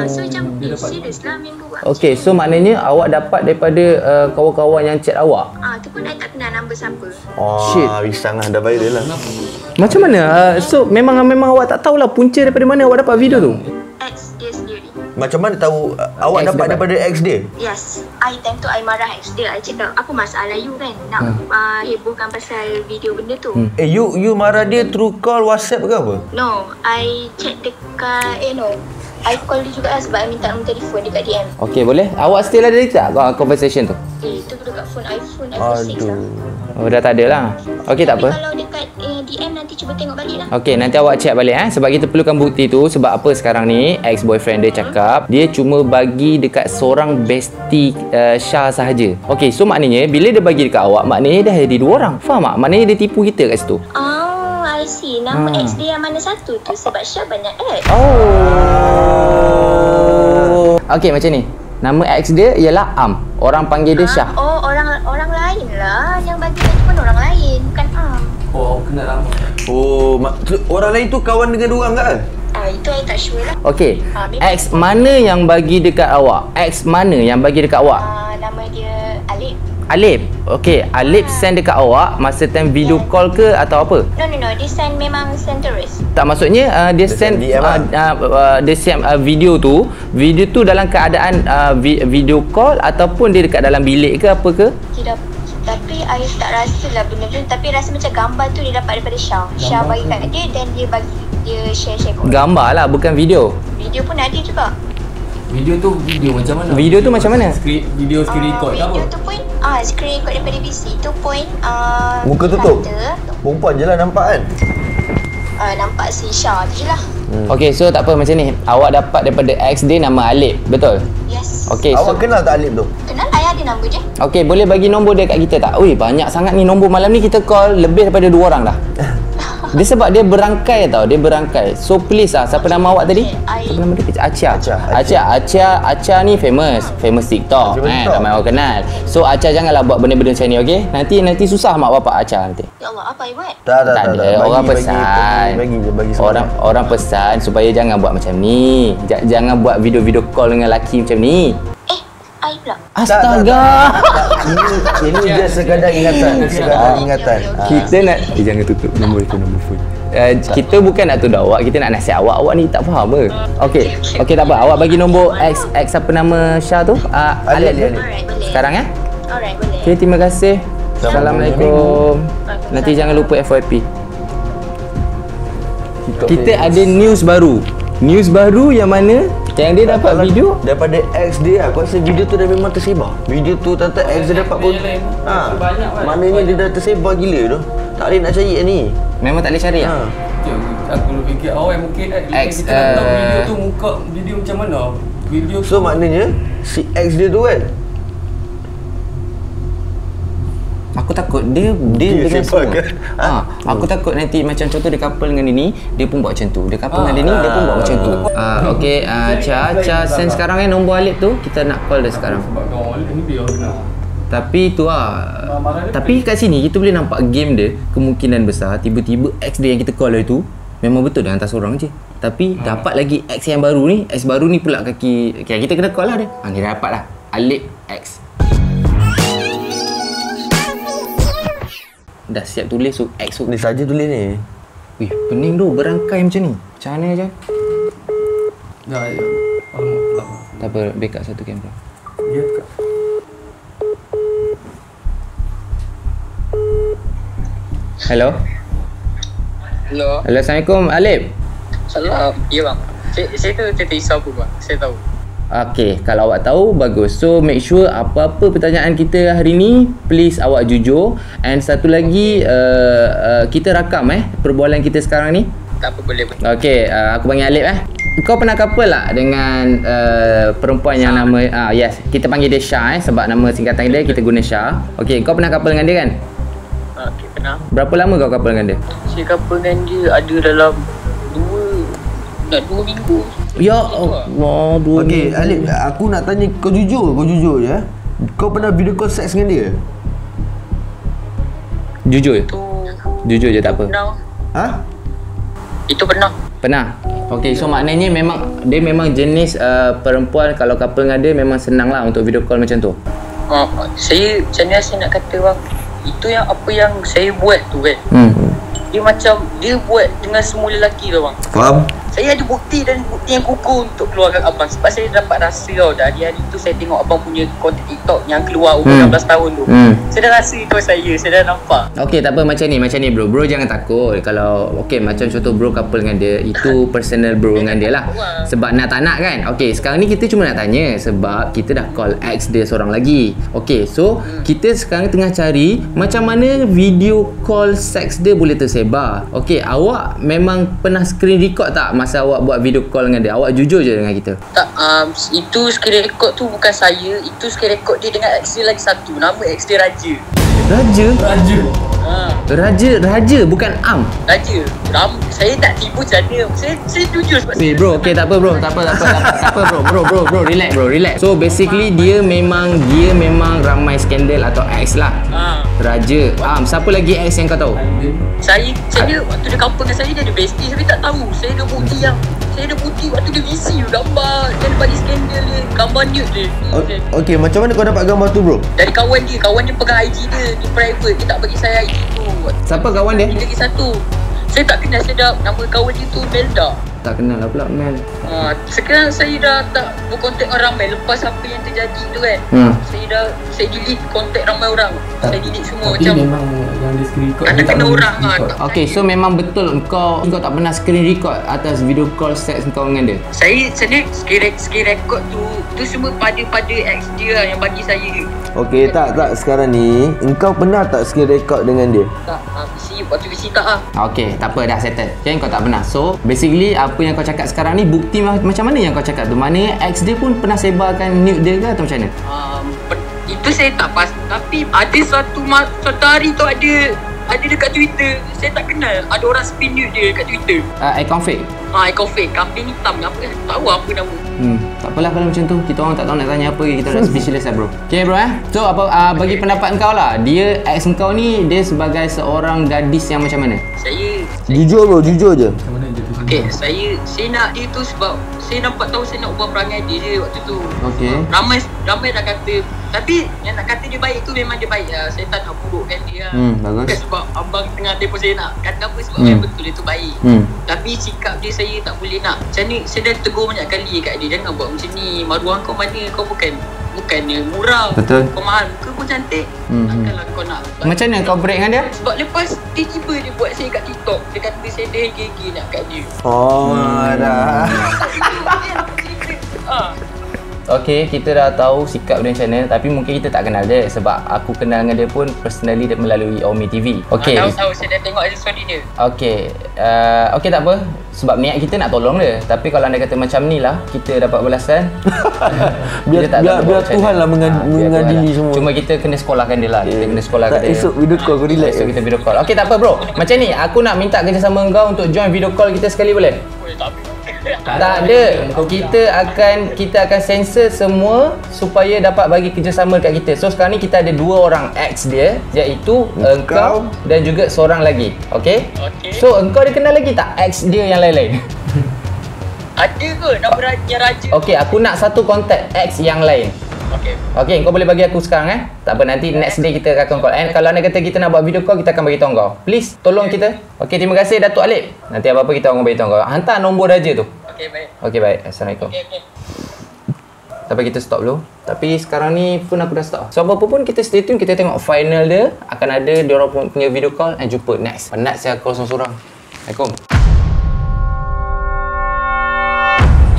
So macam serius lah member buat. Okay, so maknanya awak dapat daripada kawan-kawan yang chat awak? Tu pun I tak kenal number siapa. Shit. Risang lah, dah viral lah. Macam mana? So memang awak tak tahulah punca daripada mana awak dapat video tu? Ex dia sendiri. Macam mana tahu awak Ex dapat daripada ex dia? Yes. I time tu I marah ex dia. I cakap, apa masalah you kan? Nak hebohkan pasal video benda tu. You marah dia through call, WhatsApp ke apa? No. I chat dekat, I call dia juga lah sebab I minta nombor telefon dekat DM. Okay, boleh? Awak still ada tak conversation tu? Itu dekat phone iPhone 6 lah. Oh, dah tak ada lah. Okay, tak Tapi apa. kalau dekat DM nanti cuba tengok balik lah. Okay, nanti awak check balik sebab kita perlukan bukti tu. Sebab apa sekarang ni ex-boyfriend dia cakap dia cuma bagi dekat seorang bestie Syah sahaja. Okay, so maknanya bila dia bagi dekat awak, maknanya dah jadi 2 orang. Faham tak? Maknanya dia tipu kita kat situ. I see. Nama ex dia yang mana satu tu sebab Syah banyak ex. Okay, macam ni. Nama ex dia ialah Am. Orang panggil dia Syah. Orang lain lah. Yang bagi dia tu pun orang lain, bukan Am. Oh, aku kenal lama. Orang lain tu kawan dengan diorang kan? Itu I tak sure lah. Okay, ex mana yang bagi dekat awak? Ex mana yang bagi dekat awak? Nama dia Alip. Alip. Okay, Alip send dekat awak masa time video call ke atau apa? No. Dia send memang send terus. Tak, maksudnya dia send DM dia send video tu dalam keadaan video call ataupun dia dekat dalam bilik ke apa ke? Tidak. Tapi I tak rasa lah benda-benda. Tapi rasa macam gambar tu dia dapat daripada Syah. Syah bagi kat dia dan dia share kat Gambar lah, bukan video. Video pun ada juga. Video tu macam mana? Video tu macam mana? Video screen record ke apa? Video tu pun screen record daripada PC. Tu pun Muka tutup? Perempuan je lah nampak kan? Nampak si Syah tu je lah. Okay, so tak apa, macam ni. Awak dapat daripada ex dia nama Alip, betul? Yes. Okay, so Awak kenal tak Alip tu? Kenal, I ada nombor je. okay, boleh bagi nombor dia kat kita tak? Ui, banyak sangat ni nombor. Malam ni kita call lebih daripada 2 orang dah. Dia sebab dia berangkai tau. Dia berangkai. So please lah. Siapa nama awak tadi? Siapa nama dia? Acha ni famous TikTok. Ramai orang kenal. So Acha janganlah buat benda-benda macam ni, okey? Nanti susah mak bapak Acha nanti. Ya Allah, apa I buat? Tak ada. Orang pesan. Bagi Orang pesan supaya jangan buat macam ni. Jangan buat video-video call dengan lelaki macam ni. I pula. Astaga. Ini just sekadar ingatan. Kita nak jangan tutup nombor phone. Kita bukan nak tuduh awak, kita nak nasihat awak. Awak ni tak faham ke? Okey, tak apa. Awak bagi nombor ex apa nama Syah tu? Alip. Alright, boleh. Sekarang Alright, boleh. Okey, terima kasih. Assalamualaikum. Nanti jangan lupa FYP. Kita ada news baru yang mana yang dia dapat video daripada ex dia. Aku rasa video tu dah memang tersebar. Video tu tante ex dia dapat pun. Maknanya dia dah tersebar gila tu. Tak boleh nak cari ni. memang tak boleh cari Aku fikir mungkin Ex, kita nak tahu video tu muka video macam mana. Video So maknanya si ex dia tu kan, aku takut dia dengan simpan semua. ke? Aku takut nanti macam contoh dia couple dengan dia ni, dia pun buat macam tu. Dia couple dengan dia ni, dia pun buat macam tu. Okey, Cha send sekarang nombor Alip tu. Kita nak call dia sekarang. sebab kawan ni dia kenal. Tapi tu tapi kat sini kita boleh nampak game dia. Kemungkinan besar tiba-tiba ex dia yang kita call hari tu memang betul dah hantar seorang je. Tapi dapat lagi ex yang baru ni. Ex baru ni pula kaki kita kena call lah dia. Ni dah dapat lah Alip ex. Dah siap tulis ex tu. ni saja tulis ni. Wih, pening tu berangkai macam ni. Macam mana je? Dah ya. Alamak. Tak apa, backup satu kamera. Ya kak. Hello. Hello. Assalamualaikum Alip. Salam. Ya bang. Saya tu Tete Isa pun bang. Saya tahu. Okey, kalau awak tahu, bagus. So, make sure apa-apa pertanyaan kita hari ni, please awak jujur. And satu lagi, kita rakam perbualan kita sekarang ni. Tak apa, boleh. Okey, aku panggil Alip Kau pernah couple tak dengan perempuan yang nama... yes, kita panggil dia Syah sebab nama singkatan dia, kita guna Syah. Okey, kau pernah couple dengan dia kan? Okey, pernah. Berapa lama kau couple dengan dia? Saya couple dengan dia ada dalam 2 minggu. Ya Allah, 2 Okey, Alip, aku nak tanya kau jujur je. Kau pernah video call seks dengan dia? Jujur Itu je, tak apa. pernah. Ha? Itu pernah. Pernah? Okey, so maknanya dia memang jenis perempuan kalau couple dengan dia memang senang lah untuk video call macam tu. Saya macam mana saya nak kata bang, itu yang apa yang saya buat tu kan. Dia macam dia buat dengan semua lelaki tu bang. Faham? Saya ada bukti yang kukuh untuk keluarkan abang. Sebab saya dapat rasa tau, dari hari tu saya tengok abang punya konten TikTok yang keluar umur 16 tahun tu. Saya dah rasa itu saya dah nampak. Okey, tak apa, macam ni bro. Bro jangan takut. Kalau okey, macam contoh bro couple dengan dia, itu personal bro dengan dia lah. Sebab nak tak nak kan. Okey, sekarang ni kita cuma nak tanya sebab kita dah call ex dia seorang lagi. Okey, so kita sekarang tengah cari macam mana video call seks dia boleh tersebar. Okey, awak memang pernah screen record tak masa awak buat video call dengan dia? Awak jujur je dengan kita. Tak, itu screen record tu bukan saya. Itu screen record dia dengan ex dia lagi satu. Nama ex dia Raja. Raja bukan Am. Raja. Saya tak tipu macam mana. Saya jujur sebab Bro, okey, tak apa bro. Tak apa bro. Relax. So basically dia memang ramai skandal atau ex lah. Raja. Siapa lagi ex yang kau tahu? Saya waktu dia couple dengan saya, dia ada bestie. Saya tak tahu. Saya ada bukti waktu dia visi gambar. Dia ada bagi skandal dia, gambar nude dia. Okey, macam mana kau dapat gambar tu bro? Dari kawan dia pegang IG dia di private. Dia tak bagi saya IG tu. Siapa kawan dia? Dia lagi satu. Saya tak kenal, saya dah nama kawan dia tu Melda. Tak kenal lah pula Mel. Sekarang saya dah tak berkontak orang ramai lepas apa yang terjadi tu kan. Saya delete kontak ramai orang. Saya delete semua. Tapi macam memang yang dia screen record ada kena orang Okey, so memang betul kau tak pernah screen record atas video call seks kau dengan dia? Saya screen record tu semua pada ex dia yang bagi saya. Okey, tak sekarang ni engkau pernah tak screen record dengan dia? Tak, waktu visi tak lah. Okey, tak apa, dah settle. Okay, kau tak pernah. So basically apa yang kau cakap sekarang ni bukti macam mana yang kau cakap tu? Mana ex dia pun pernah sebarkan nude dia ke atau macam mana? Itu saya tak pas. Tapi ada suatu hari tu ada dekat Twitter. Saya tak kenal. Ada orang spin nude dia dekat Twitter. Account fake? Account fake. Kambing hitam. Apa tahu apa nama. Tak apalah kalau macam tu. Kita orang tak tahu nak tanya apa. Kita dah speechless lah bro. Okay bro So bagi pendapat kau lah, dia ex kau ni dia sebagai seorang gadis yang macam mana? Jujur bro, jujur je. Macam mana dia tu? Okay, saya nak dia tu sebab saya nampak tahu saya nak ubah perangai dia waktu tu. Okay. Ramai dah kata. Tapi yang nak kata dia baik tu memang dia baik lah. Saya tak nak burukkan dia lah. Bagus. Bukan sebab abang tengah telefon saya nak kata apa, sebab yang betul dia tu baik. Tapi sikap dia saya tak boleh nak. Macam ni saya dah tegur banyak kali kat dia, jangan buat macam ni. Maruah kau mana, kau bukannya murah. Betul. Kau mahal, muka pun cantik. Takkanlah kau nak. Macam mana kau break dengan dia? Sebab lepas tiba-tiba dia buat saya kat TikTok. Dia kata saya dah gigi nak kat dia. Dah. Okay, kita dah tahu sikap dia macam mana. Tapi mungkin kita tak kenal dia. Sebab aku kenal dengan dia pun personally melalui Omi TV. Okay. Tahu saya dah tengok story dia. Okay. Okay, tak apa. Sebab niat kita nak tolong dia. Tapi kalau anda kata macam ni lah, kita dapat balasan. biar Tuhan lah mengadili semua. Cuma kita kena sekolahkan dia lah. Kita kena sekolahkan dia. Esok video call kau relax. Esok kita video call. Okay, tak apa bro. Macam ni, aku nak minta kerjasama kau untuk join video call kita sekali boleh? Tak ada. Kita akan sensor semua supaya dapat bagi kerjasama dekat kita. So sekarang ni kita ada 2 orang ex dia, iaitu engkau dan juga seorang lagi. Okay? So engkau dia kenal lagi tak ex dia yang lain-lain? Ada ke nama Raja? Okay, aku nak satu kontak ex yang lain. Okay, kau boleh bagi aku sekarang Tak apa, nanti next day kita akan call. And kalau anda kata kita nak buat video call, kita akan bagi tahu kau. Please, tolong kita. Okay, terima kasih Datuk Alip. Nanti apa-apa kita akan bagi tahu kau. Hantar nombor Raja tu. Okay, baik. Okay, baik. Assalamualaikum. Okay. Tapi kita stop dulu. Tapi sekarang ni pun aku dah stop. So apa-apa pun kita stay tune. Kita tengok final dia. Akan ada diorang punya video call. And jumpa next. Penat saya call sorang-sorang. Assalamualaikum.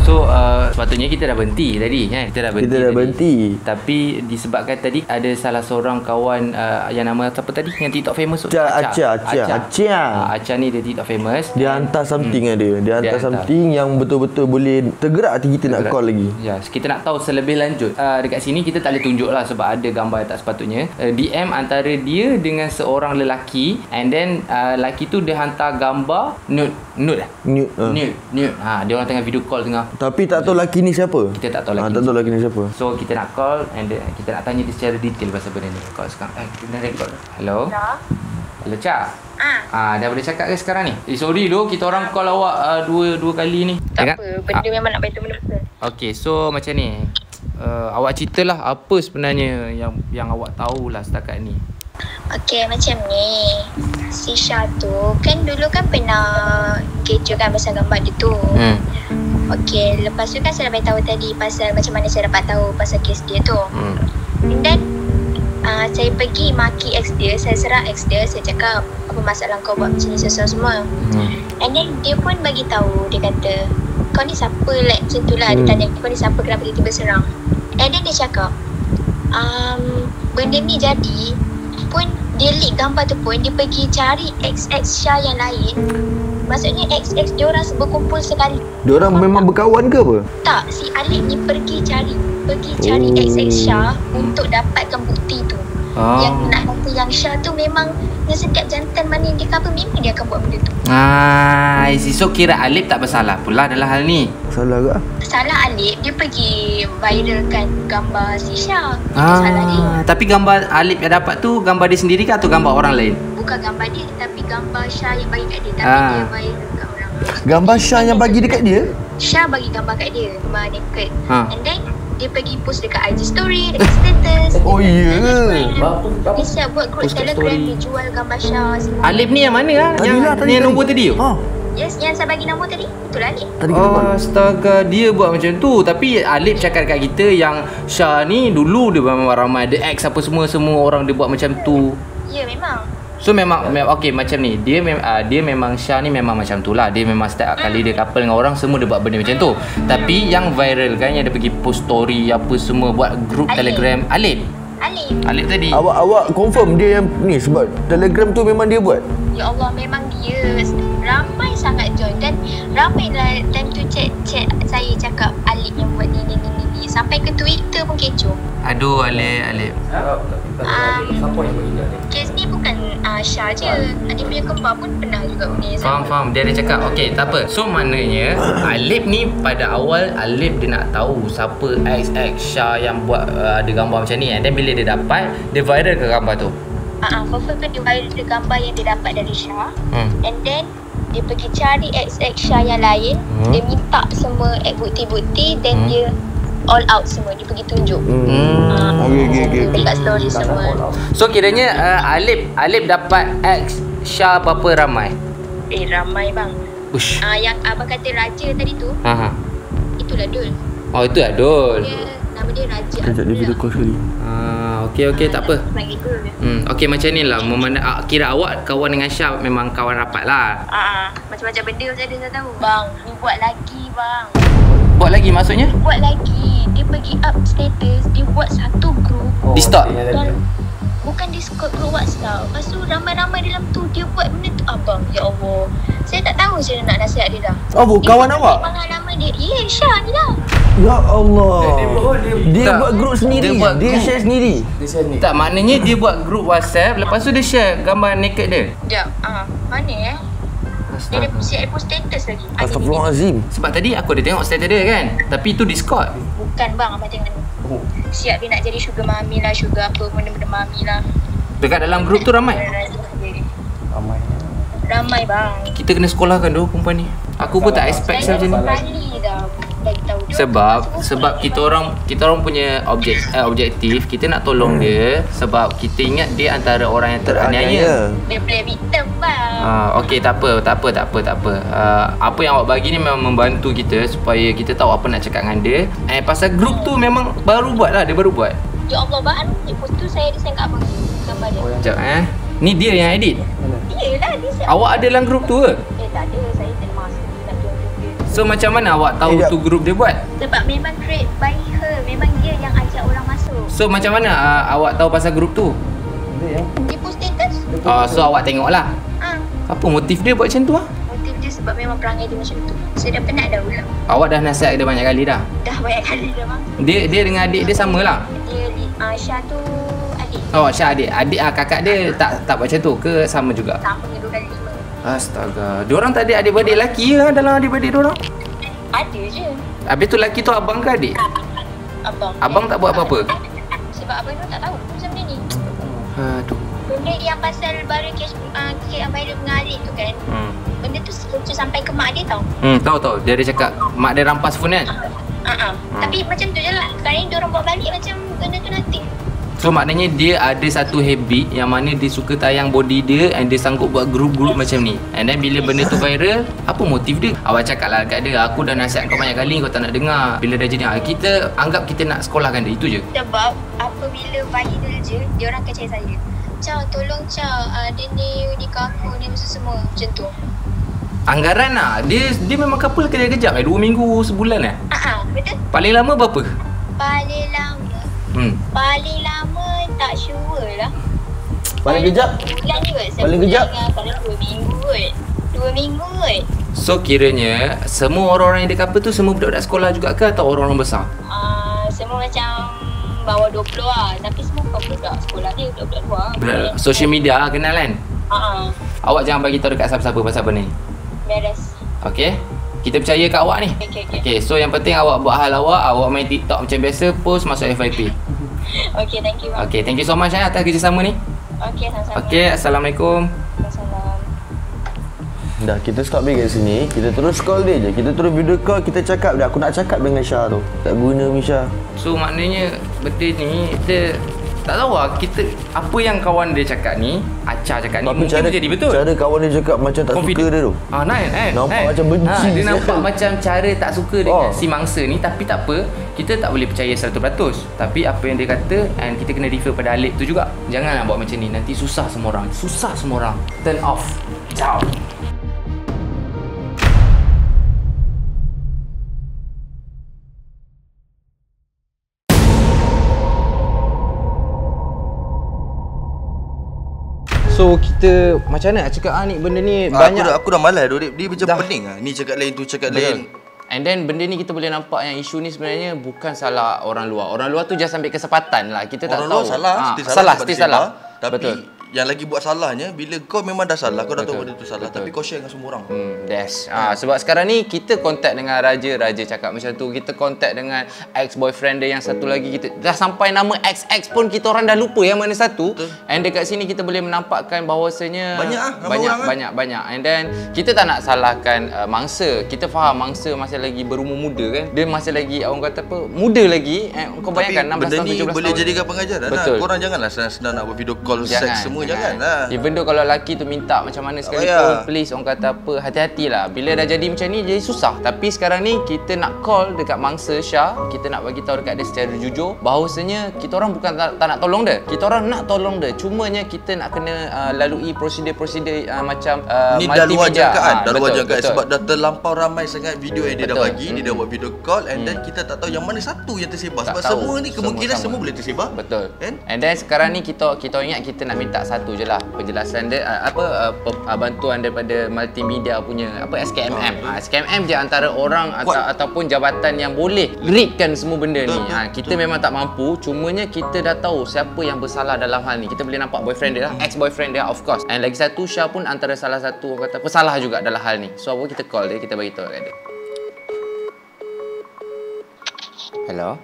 So sepatutnya kita dah berhenti tadi kan. Kita dah berhenti. Tapi disebabkan tadi ada salah seorang kawan yang nama siapa tadi yang TikTok famous tu? Acha ni dia TikTok famous. Dia hantar something dia hantar something yang betul-betul boleh tergerak hati kita nak call lagi. Ya, kita nak tahu selebih lanjut. Dekat sini kita tak boleh tunjuk lah sebab ada gambar yang tak sepatutnya. DM antara dia dengan seorang lelaki, and then lelaki tu dia hantar gambar nude. Dia orang tengah video call tengah. Tapi tak tahu lelaki ni siapa. Kita tak tahu lelaki. Tak tahu lelaki ni siapa. So kita nak call and kita nak tanya dia secara detail pasal benda ni. Call sekarang. Kita dah record. Hello. Hello Cak. Dah boleh cakap ke sekarang ni? Sorry doh, kita orang call awak dua kali ni. Tak apa, benda memang nak betul benda. Okay, so macam ni. Awak ceritalah apa sebenarnya yang awak tahulah setakat ni. Okay, macam ni. Si Syah tu kan dulu kan pernah kecoh kan pasal gambar dia tu. Okay, lepas tu kan saya dah tahu tadi pasal macam mana saya dapat tahu pasal kes dia tu. Dan saya pergi maki ex dia, saya serang ex dia, saya cakap apa masalah kau buat macam ni semua. And then dia pun bagi tahu, dia kata kau ni siapa like macam tu lah. Dia tanya kau ni siapa, kenapa tiba-tiba serang. And then dia cakap benda ni jadi pun dia leak gambar tu pun dia pergi cari ex-ex Syah yang lain. Maksudnya ex-ex diorang berkumpul sekali. Diorang memang berkawan ke apa? Tak, si Alif ni pergi cari ex-ex Syah untuk dapatkan bukti tu. Yang nak kata yang Syah tu memang yang setiap jantan mana yang dia cover memang dia akan buat benda tu. So kira Alif tak bersalah pula dalam hal ni. Salah ke? Salah Alif, dia pergi viralkan gambar si Syah. Itu salah dia. Tapi gambar Alif yang dapat tu gambar dia sendiri ke atau gambar orang lain? Bukan gambar dia, tapi gambar Syah yang bagi kat dia. Tapi dia viral kat orang. Gambar Syah yang bagi dekat dia? Syah bagi gambar kat dia, gambar naked. And then dia pergi post dekat IG story, dekat status. Oh iya ke? Dia siap buat group Telegram, dia jual gambar Syah semua. Alif ni yang mana lah? Yang nombor tadi? Yes, yang saya bagi nombor tadi. Betul Alif. Astaga, dia buat macam tu. Tapi Alif cakap dekat kita yang Syah ni dulu dia memang ramai ada ex apa semua orang dia buat macam tu. Ya, memang. So memang okay macam ni. Dia memang Syah ni memang macam tu lah. Dia memang setiap kali dia couple dengan orang semua dia buat benda macam tu. Tapi yang viral kan yang dia pergi post story apa semua buat group Telegram Alif tadi. Awak confirm dia yang ni sebab Telegram tu memang dia buat? Ya Allah, memang dia. Ramai sangat join dan ramai lah time tu chat saya cakap Alif yang buat ni. Sampai ke Twitter pun kecoh. Aduh Alif. Siapa yang buat ingat ni? Kes ni bukan Syah je. Adik punya kembar pun pernah juga benda yang sama. Faham. Dia ada cakap. Okay, tak apa. So maknanya Alif ni pada awal Alif dia nak tahu siapa ex Syah yang buat ada gambar macam ni. And then bila dia dapat, dia viral ke gambar tu? Confirm kan dia viral ke gambar yang dia dapat dari Syah. And then dia pergi cari ex Syah yang lain. Dia minta semua bukti-bukti. Then dia all out semua. Dia pergi tunjuk. Okay. Dekat story semua. So kiranya Alif dapat ex Syah berapa ramai? Ramai bang. Ush. Yang abang kata Raja tadi tu. Itulah Dul. Oh itu lah Dul. Nama dia Raja. Kejap dia video call sekali. Okay, tak apa. Panggil Dul. Okay macam ni lah. Kira awak kawan dengan Syah memang kawan rapat lah. Macam-macam benda macam dia tahu. Bang, ni buat lagi bang. Buat lagi maksudnya? Buat lagi. Dia pergi up status. Dia buat satu group. Discord? Bukan Discord, group WhatsApp. Lepas tu ramai-ramai dalam tu. Dia buat benda tu. Abang, ya Allah. Saya tak tahu macam mana nak nasihat dia dah. Kawan awak? Pengalaman dia. Ya, Syah ni lah. Ya Allah. Dia buat group sendiri. Dia share sendiri. Tak, maknanya dia buat group WhatsApp. Lepas tu dia share gambar naked dia. Sekejap. Mana dia ada siap post status lagi. Astagfirullahalazim. Sebab tadi aku ada tengok status dia kan. Tapi itu Discord. Bukan bang, abang tengok ni. Siap dia nak jadi sugar mami lah, sugar apa benda-benda mami lah. Dekat dalam grup tu ramai? Ramai bang. Kita kena sekolahkan doh perempuan ni. Aku pun tak expect macam ni. Sekali dah bagi tahu dia. Sebab kita orang punya objektif, kita nak tolong dia sebab kita ingat dia antara orang yang teraniaya. Dia play victim bang. Okey, tak apa. Apa yang awak bagi ni memang membantu kita supaya kita tahu apa nak cakap dengan dia. Pasal grup tu memang baru buat lah, dia baru buat. Ya Allah bang, post tu saya design kat abang gambar dia. Sekejap ni dia yang edit? Iyalah dia. Awak ada dalam grup tu ke? Tak ada, saya tak masuk nak join dia. So macam mana awak tahu tu grup dia buat? Sebab memang create by her. Memang dia yang ajak orang masuk. So macam mana awak tahu pasal grup tu? Dia post status. So awak tengok lah. Apa motif dia buat macam tu Motif dia sebab memang perangai dia macam tu. Saya dah penat dah ulang. Awak dah nasihat dia banyak kali dah? Dah banyak kali dah bang. Dia dengan adik dia sama lah? Dia Syah tu adik. Oh Syah adik. Adik kakak dia tak buat macam tu ke sama juga? Sama dengan 2 kali 5. Astaga. Diorang tak ada adik-beradik lelaki ke dalam adik-beradik diorang? Ada je. Habis tu lelaki tu abang ke adik? Abang. Abang tak buat apa-apa? Sebab abang tu tak tahu macam benda ni. Aduh. Benda yang pasal baru kes yang viral dengan Alif tu kan. Benda tu lucu sampai ke mak dia tau. Tahu. Dia ada cakap mak dia rampas phone kan? Tapi macam tu je lah. Sekarang ni diorang bawa balik macam benda tu nothing. So maknanya dia ada satu habit yang mana dia suka tayang body dia and dia sanggup buat grup-grup macam ni. And then bila benda tu viral, apa motif dia? Awak cakap lah kat dia, aku dah nasihat kau banyak kali kau tak nak dengar. Bila dah jadi, kita anggap kita nak sekolahkan dia, itu je. Sebab apabila viral je, dia orang akan cari saya. Chow, tolong Chow, dia ni nikah aku ni semua macam tu. Anggaran lah. Dia memang couple kejap-kejap 2 minggu, sebulan Betul? Paling lama berapa? Paling lama Paling lama tak sure lah. Paling kejap? Bulan je kot. Paling kejap? Paling 2 minggu kot. 2 minggu kot. So kiranya semua orang-orang yang dia couple tu semua budak-budak sekolah juga ke atau orang-orang besar? Semua macam bawah 20 lah. Tapi semua budak sekolah dia, budak-budak luar. Social media lah kenal kan? Awak jangan bagi tahu dekat siapa-siapa pasal benda ni. Beres. Okay? Kita percaya kat awak ni. Okay, so yang penting awak buat hal awak main TikTok macam biasa, post masuk FYP. Okay, thank you. Okay, thank you so much atas kerjasama ni. Okay, sama-sama. Okay, Assalamualaikum. Assalam. Dah, kita stop dia kat sini. Kita terus call dia je. Kita terus video call. Kita cakap dia. Aku nak cakap dengan Syah tu. Tak guna Misha. So maknanya benda ni kita tak tahu lah. Kita apa yang kawan dia cakap ni, Acha cakap ni, mungkin cara, jadi betul. Cara kawan dia cakap macam tak suka dia tu. Nampak macam benci. Dia nampak macam cara tak suka dengan si mangsa ni. Tapi tak apa, kita tak boleh percaya 100%. Tapi apa yang dia kata, and kita kena refer pada Alip tu juga. Janganlah buat macam ni, nanti susah semua orang. Turn off. Ciao. So kita macam mana nak cakap ni benda ni banyak aku dah malas tu. Dia macam pening ah. Ni cakap lain, tu cakap lain. And then benda ni kita boleh nampak yang isu ni sebenarnya bukan salah orang luar. Orang luar tu just ambil kesempatan lah. Kita tak tahu. Orang luar salah. Salah. Tapi betul. Yang lagi buat salahnya, bila kau memang dah salah, kau dah tahu benda tu salah, tapi kau share dengan semua orang. Sebab sekarang ni kita kontak dengan Raja cakap macam tu. Kita kontak dengan ex-boyfriend dia yang satu lagi. Kita dah sampai nama ex pun kita orang dah lupa yang mana satu. Betul. And dekat sini kita boleh menampakkan bahawasanya banyak. And then kita tak nak salahkan mangsa. Kita faham mangsa masih lagi berumur muda kan. Dia masih lagi orang kata apa, muda lagi. Kau bayangkan 16 tahun 17 tahun. Boleh jadikan pengajaran lah. Korang janganlah senang-senang nak buat video call seks semua. Janganlah. Even though kalau lelaki tu minta macam mana sekalipun, please orang kata apa, hati-hatilah. Bila dah jadi macam ni jadi susah. Tapi sekarang ni kita nak call dekat mangsa Syah, kita nak bagi tahu dekat dia secara jujur bahawasanya kita orang bukan tak nak tolong dia. Kita orang nak tolong dia. Cumanya kita nak kena lalui prosedur-prosedur macam ni dah luar jangkaan, betul. Sebab dah terlampau ramai sangat video yang dia dah bagi, dia dah buat video call and then kita tak tahu yang mana satu yang tersebar. Sebab semua ni kemungkinan semua boleh tersebar. Betul. And then sekarang ni kita ingat kita nak minta satu je lah penjelasan dia bantuan daripada multimedia punya SKMM. SKMM je antara orang ataupun jabatan yang boleh leadkan semua benda ni. Kita memang tak mampu, cumanya kita dah tahu siapa yang bersalah dalam hal ni. Kita boleh nampak boyfriend dia lah, ex-boyfriend dia of course. And lagi satu, Syah pun antara salah satu orang kata pesalah juga dalam hal ni. So apa kita call dia, kita bagi tahu kat dia. Hello.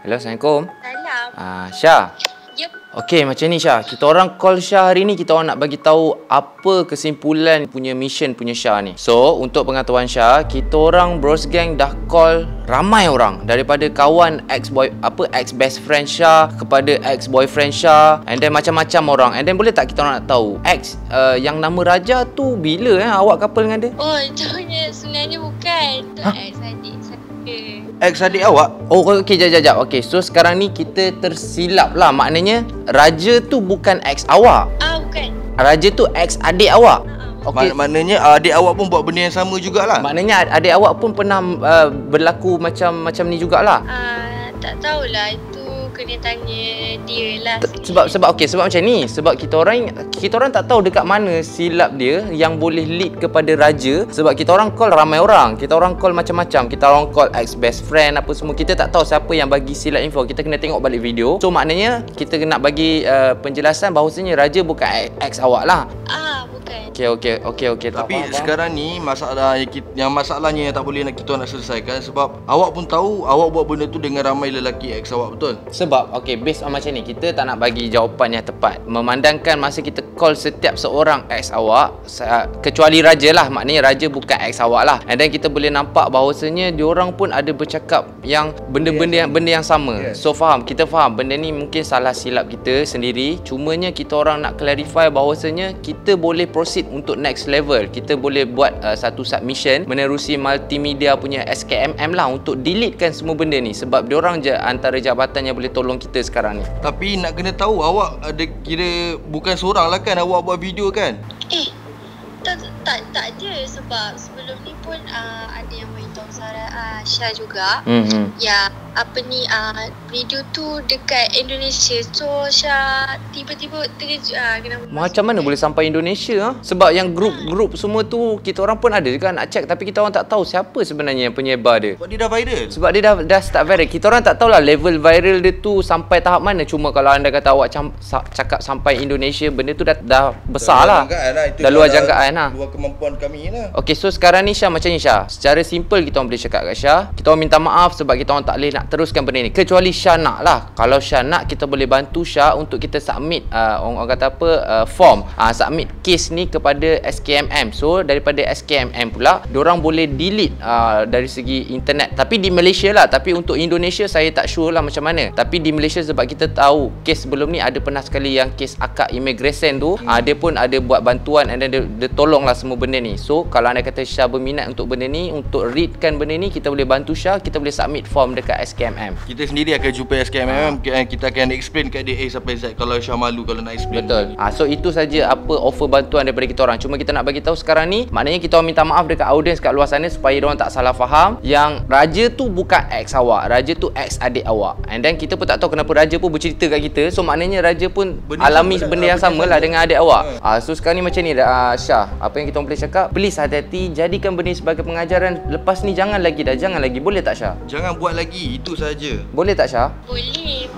Assalamualaikum. Salam. Syah. Yep. Okey, macam ni Syah. Kita orang call Syah hari ni, kita orang nak bagi tahu apa kesimpulan punya mission punya Syah ni. So, untuk pengetahuan Syah, kita orang Bros Gang dah call ramai orang daripada kawan ex-best friend Syah kepada ex-boyfriend Syah and then macam-macam orang. And then boleh tak kita orang nak tahu yang nama Raja tu bila awak couple dengan dia? Oh, sebenarnya bukan. Tu ex-adik saya. Ex-adik awak? Oh, okey, jap. Okey, so sekarang ni kita tersilap lah. Maknanya Raja tu bukan ex awak. Bukan. Raja tu ex adik awak. Maknanya adik awak pun buat benda yang sama jugalah. Maknanya adik awak pun pernah berlaku macam ni jugalah. Tak tahulah, itu kena tanya dia lah. Sebab macam ni, sebab kita orang tak tahu dekat mana silap dia yang boleh lead kepada raja. Sebab kita orang call ramai orang, kita orang call macam-macam, kita orang call ex best friend apa semua, kita tak tahu siapa yang bagi silap info. Kita kena tengok balik video. So maknanya kita nak bagi penjelasan bahawasanya raja bukan ex awak lah. Bukan. Okey. Tapi sekarang ni masalahnya yang tak boleh kita nak selesaikan sebab awak pun tahu awak buat benda tu dengan ramai lelaki ex awak, betul? Sebab based on macam ni, kita tak nak bagi jawapan yang tepat. Memandangkan masa kita call setiap seorang ex awak, kecuali raja lah, maknanya raja bukan ex awak lah. And then kita boleh nampak bahawasanya diorang pun ada bercakap yang benda yang sama. So kita faham benda ni mungkin salah silap kita sendiri. Cumanya kita orang nak clarify bahawasanya kita boleh proceed untuk next level. Kita boleh buat satu submission menerusi multimedia punya SKMM lah untuk deletekan semua benda ni. Sebab diorang je antara jabatan yang boleh tolong kita sekarang ni. Tapi nak kena tahu awak ada kira bukan seorang lah kan awak buat video kan? Tak ada, sebab sebelum ni pun ada yang beritahu Syah juga. Ya, video tu dekat Indonesia. So Syah tiba-tiba terkejut kenapa. Macam mana boleh sampai Indonesia? Sebab yang grup semua tu kita orang pun ada juga nak check, tapi kita orang tak tahu siapa sebenarnya yang penyebar dia. Sebab dia dah viral. Sebab dia dah start viral. Kita orang tak tahulah level viral dia tu sampai tahap mana. Cuma kalau anda kata awak cakap sampai Indonesia, benda tu dah besar lah. Dah luar jangkaan lah. Luar kemampuan kami lah. Okey, so sekarang ni Syah macam ni Syah. Secara simple kita orang boleh cakap kat Syah, kita orang minta maaf sebab kita orang tak boleh nak teruskan benda ni. Kecuali Syah nak lah. Kalau Syah nak, kita boleh bantu Syah untuk kita submit orang kata apa, form. Submit case ni kepada SKMM. So daripada SKMM pula, diorang boleh delete dari segi internet. Tapi di Malaysia lah. Tapi untuk Indonesia saya tak sure lah macam mana. Tapi di Malaysia sebab kita tahu case sebelum ni ada pernah sekali yang case akak immigration tu, dia pun ada buat bantuan and then dia tolong lah semua benda ni. So kalau anda kata Syah berminat untuk benda ni, untuk readkan benda ni, kita boleh bantu Syah. Kita boleh submit form dekat SKMM. Kita sendiri akan jumpa SKMM, kita akan explain kat dia sampai Z kalau Syah malu kalau nak explain. Betul. So itu saja apa offer bantuan daripada kita orang. Cuma kita nak bagi tahu sekarang ni, maknanya kita orang minta maaf dekat audiens kat luar sana supaya diorang tak salah faham yang raja tu bukan ex awak, raja tu ex adik awak. And then kita pun tak tahu kenapa raja pun bercerita kat kita. So maknanya raja pun alami benda yang sama lah dengan adik awak. So sekarang ni macam ni Syah, apa yang kita boleh cakap, please hati-hati, jadikan benda ni sebagai pengajaran. Lepas ni jangan lagi. Boleh tak Syah? Jangan buat lagi, itu saja. Boleh tak Syah? Boleh.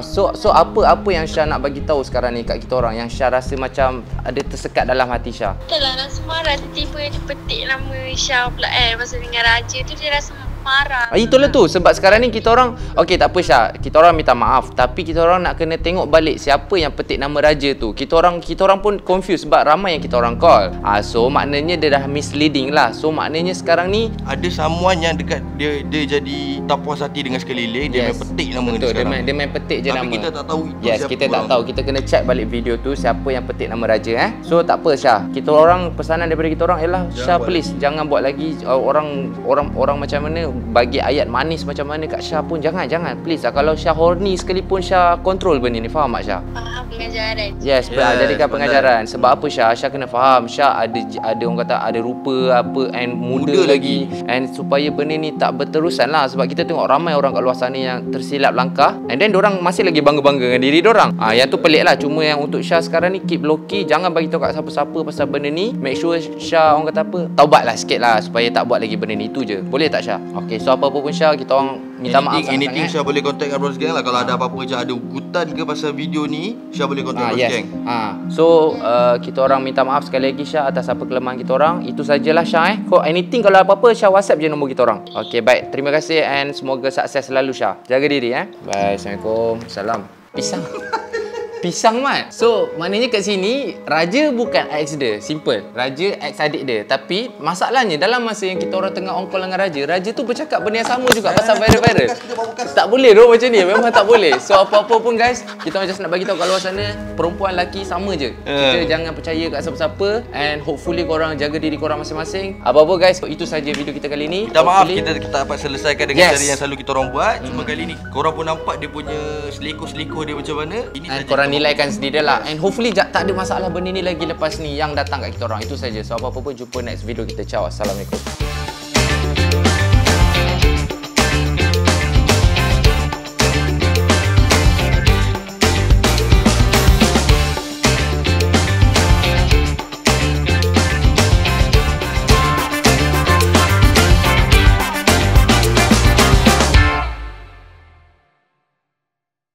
So apa yang Syah nak bagi tahu sekarang ni kat kita orang yang Syah rasa macam ada tersekat dalam hati Syah? Itulah rasa marah, tiba-tiba dia petik nama Syah pula masa dengan raja tu dia rasa marah. Itulah tu, sebab sekarang ni kita orang tak apa Syah, kita orang minta maaf, tapi kita orang nak kena tengok balik siapa yang petik nama raja tu. Kita orang pun confused sebab ramai yang kita orang call. So maknanya dia dah misleading lah. So maknanya sekarang ni ada someone yang dekat dia jadi tak puas hati dengan sekeliling, dia main petik nama dia sekarang. Dia main petik je nama. Tapi kita tak tahu itu siapa. Kita tak tahu. Kita kena check balik video tu siapa yang petik nama raja So tak apa Syah. Kita orang pesanan daripada kita orang ialah Syah, please jangan buat lagi orang macam mana bagi ayat manis macam mana kat Syah pun jangan please lah. Kalau Syah horny sekalipun, Syah control benda ni, faham tak Syah? Faham, pengajaran. Yes, jadikan pengajaran. Sebab apa Syah kena faham, Syah ada orang kata ada rupa apa and muda lagi, and supaya benda ni tak berterusan lah. Sebab kita tengok ramai orang kat luar sana yang tersilap langkah and then diorang masih lagi bangga-bangga dengan diri diorang. Yang tu pelik lah. Cuma yang untuk Syah sekarang ni, keep low key, jangan bagi tahu kat siapa-siapa pasal benda ni. Make sure Syah orang kata apa, taubat lah sikit lah supaya tak buat lagi benda ni. Itu je, boleh tak Syah? Okay, so apa-apa pun Syah, kita orang minta maaf anything Syah boleh contact Bros Gang lah. Kalau ada apa-apa je, ada ugutan ke pasal video ni, Syah boleh contact Bros Gang. So kita orang minta maaf sekali lagi Syah atas apa kelemahan kita orang. Itu sajalah Syah. Kau anything kalau apa-apa Syah WhatsApp je nombor kita orang. Okay, baik, terima kasih and semoga sukses selalu Syah. Jaga diri Bye. Assalamualaikum. Salam. Pisang mat. So maknanya kat sini raja bukan ex dia, simple. Raja ex adik dia. Tapi masalahnya dalam masa yang kita orang tengah ongkol dengan raja tu bercakap benda yang sama juga pasal viral. Tak boleh doh macam ni, memang tak boleh. So apa-apa pun guys, kita just nak bagi tahu kat luar sana, perempuan lelaki sama je. Kita jangan percaya kat siapa-siapa and hopefully korang jaga diri korang masing-masing. Apa-apa guys, itu saja video kita kali ni. Minta maaf kita dapat selesaikan dengan cara yang selalu kita orang buat. Cuma kali ni korang pun nampak dia punya selikoh-selikoh dia macam mana. Ini saja nilaikan sendiri lah. And hopefully tak ada masalah benda ni lagi lepas ni yang datang kat kita orang. Itu saja. So apa-apa pun jumpa next video kita. Ciao. Assalamualaikum.